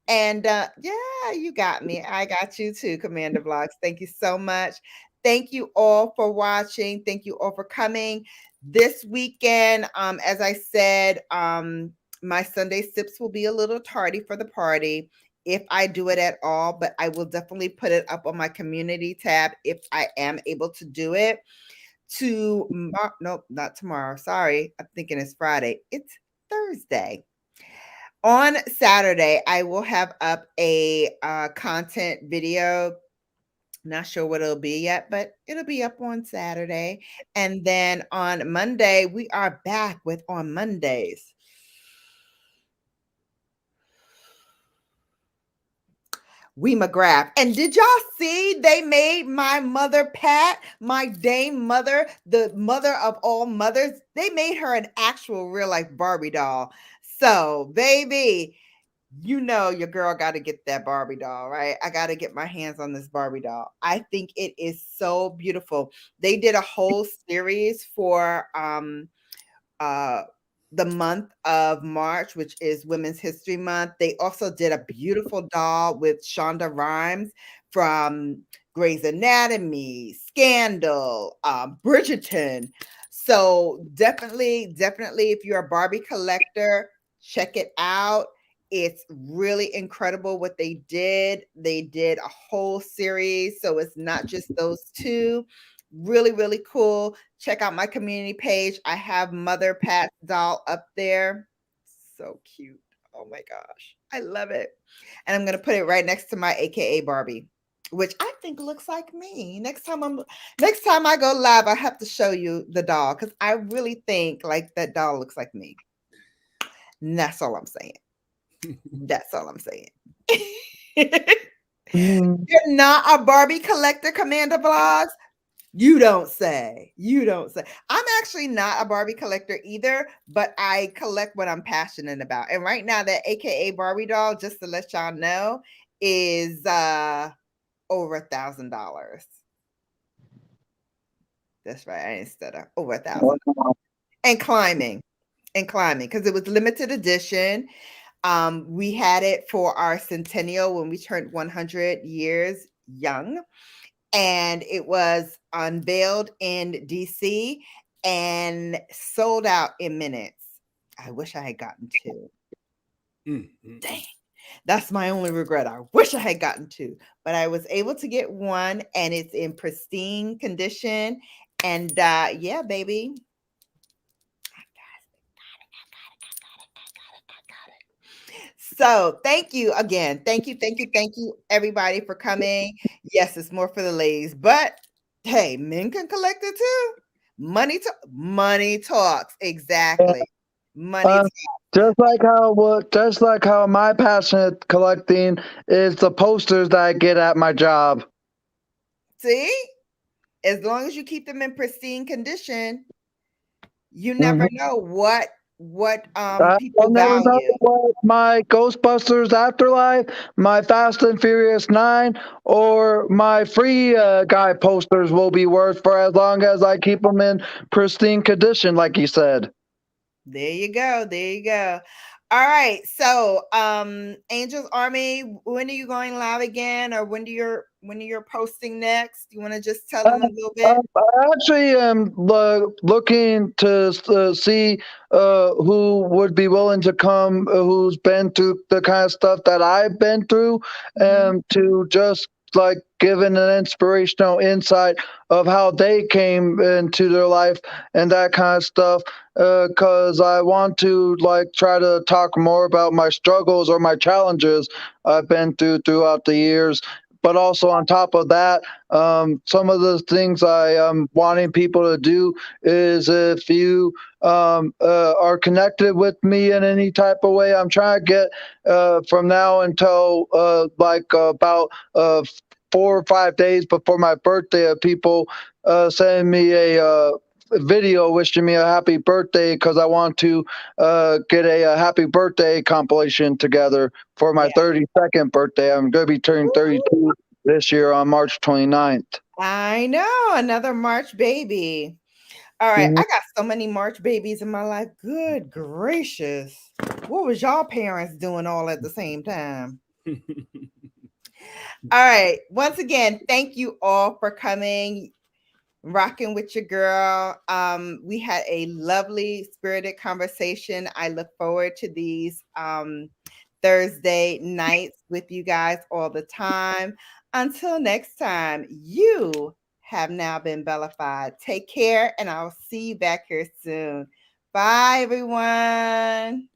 And yeah, you got me. I got you too, Commander Blocks. Thank you so much. Thank you all for watching. Thank you all for coming. This weekend, as I said, my Sunday sips will be a little tardy for the party if I do it at all, but I will definitely put it up on my community tab if I am able to do it. Nope, not tomorrow. Sorry, I'm thinking it's Friday. It's Thursday. On Saturday, I will have up a content video. Not sure what it'll be yet, but it'll be up on Saturday. And then on Monday, we are back with On Mondays. We McGrath. And did y'all see they made my mother Pat, my dame mother, the mother of all mothers? They made her an actual real life Barbie doll. So, baby, you know your girl got to get that Barbie doll, right? I got to get my hands on this Barbie doll. I think it is so beautiful. They did a whole series for uh the month of March, which is Women's History Month. They also did a beautiful doll with Shonda Rhimes from Grey's Anatomy, Scandal, Bridgerton. So definitely, if you're a Barbie collector, check it out. It's really incredible what they did. They did a whole series, so it's not just those two. Really cool. Check out my community page. I have Mother Pat's doll up there. So cute. Oh my gosh. I love it. And I'm going to put it right next to my AKA Barbie, which I think looks like me. Next time I go live, I have to show you the doll cuz I really think like that doll looks like me. And that's all I'm saying. That's all I'm saying. Mm. You're not a Barbie collector, Commander Vlogs? You don't say. You don't say. I'm actually not a Barbie collector either, but I collect what I'm passionate about. And right now, that AKA Barbie doll, just to let y'all know, is over $1,000. That's right. I ain't stutter. Over 1,000 and climbing because it was limited edition. We had it for our centennial when we turned 100 years young, and it was unveiled in DC and sold out in minutes. I wish I had gotten two. Dang. That's my only regret. I wish I had gotten two, but I was able to get one and it's in pristine condition. And yeah, baby. So thank you again. Thank you, everybody, for coming. Yes, it's more for the ladies, but hey, men can collect it too. Money talks. Yeah. Exactly. Money talks. Just like how my passion at collecting is the posters that I get at my job. See? As long as you keep them in pristine condition, you never Mhm. know what I'll people never know value. what my Ghostbusters Afterlife, my Fast and Furious 9, or my Free Guy posters will be worth for as long as I keep them in pristine condition, like you said. There you go. There you go. All right. So, Angels Army, when are you going live again, or when are you posting next? You want to just tell them a little bit? I actually am looking to see who would be willing to come, who's been through the kind of stuff that I've been through, Mhm. and to just like giving an inspirational insight of how they came into their life and that kind of stuff. Because I want to like try to talk more about my struggles or my challenges I've been through throughout the years. But also on top of that, some of the things I am wanting people to do is if you are connected with me in any type of way, I'm trying to get from now until like about 4 or 5 days before my birthday of people sending me a video wishing me a happy birthday because I want to get a happy birthday compilation together for my Yeah. 32nd birthday. I'm going to be turning Woo! 32 this year on March 29th. I know, another March baby. All right, Mhm. I got so many March babies in my life. Good gracious. What was y'all parents doing all at the same time? All right. Once again, thank you all for coming, rocking with your girl. We had a lovely spirited conversation. I look forward to these Thursday nights with you guys all the time. Until next time, you have now been bellified. Take care, and I'll see you back here soon. Bye, everyone.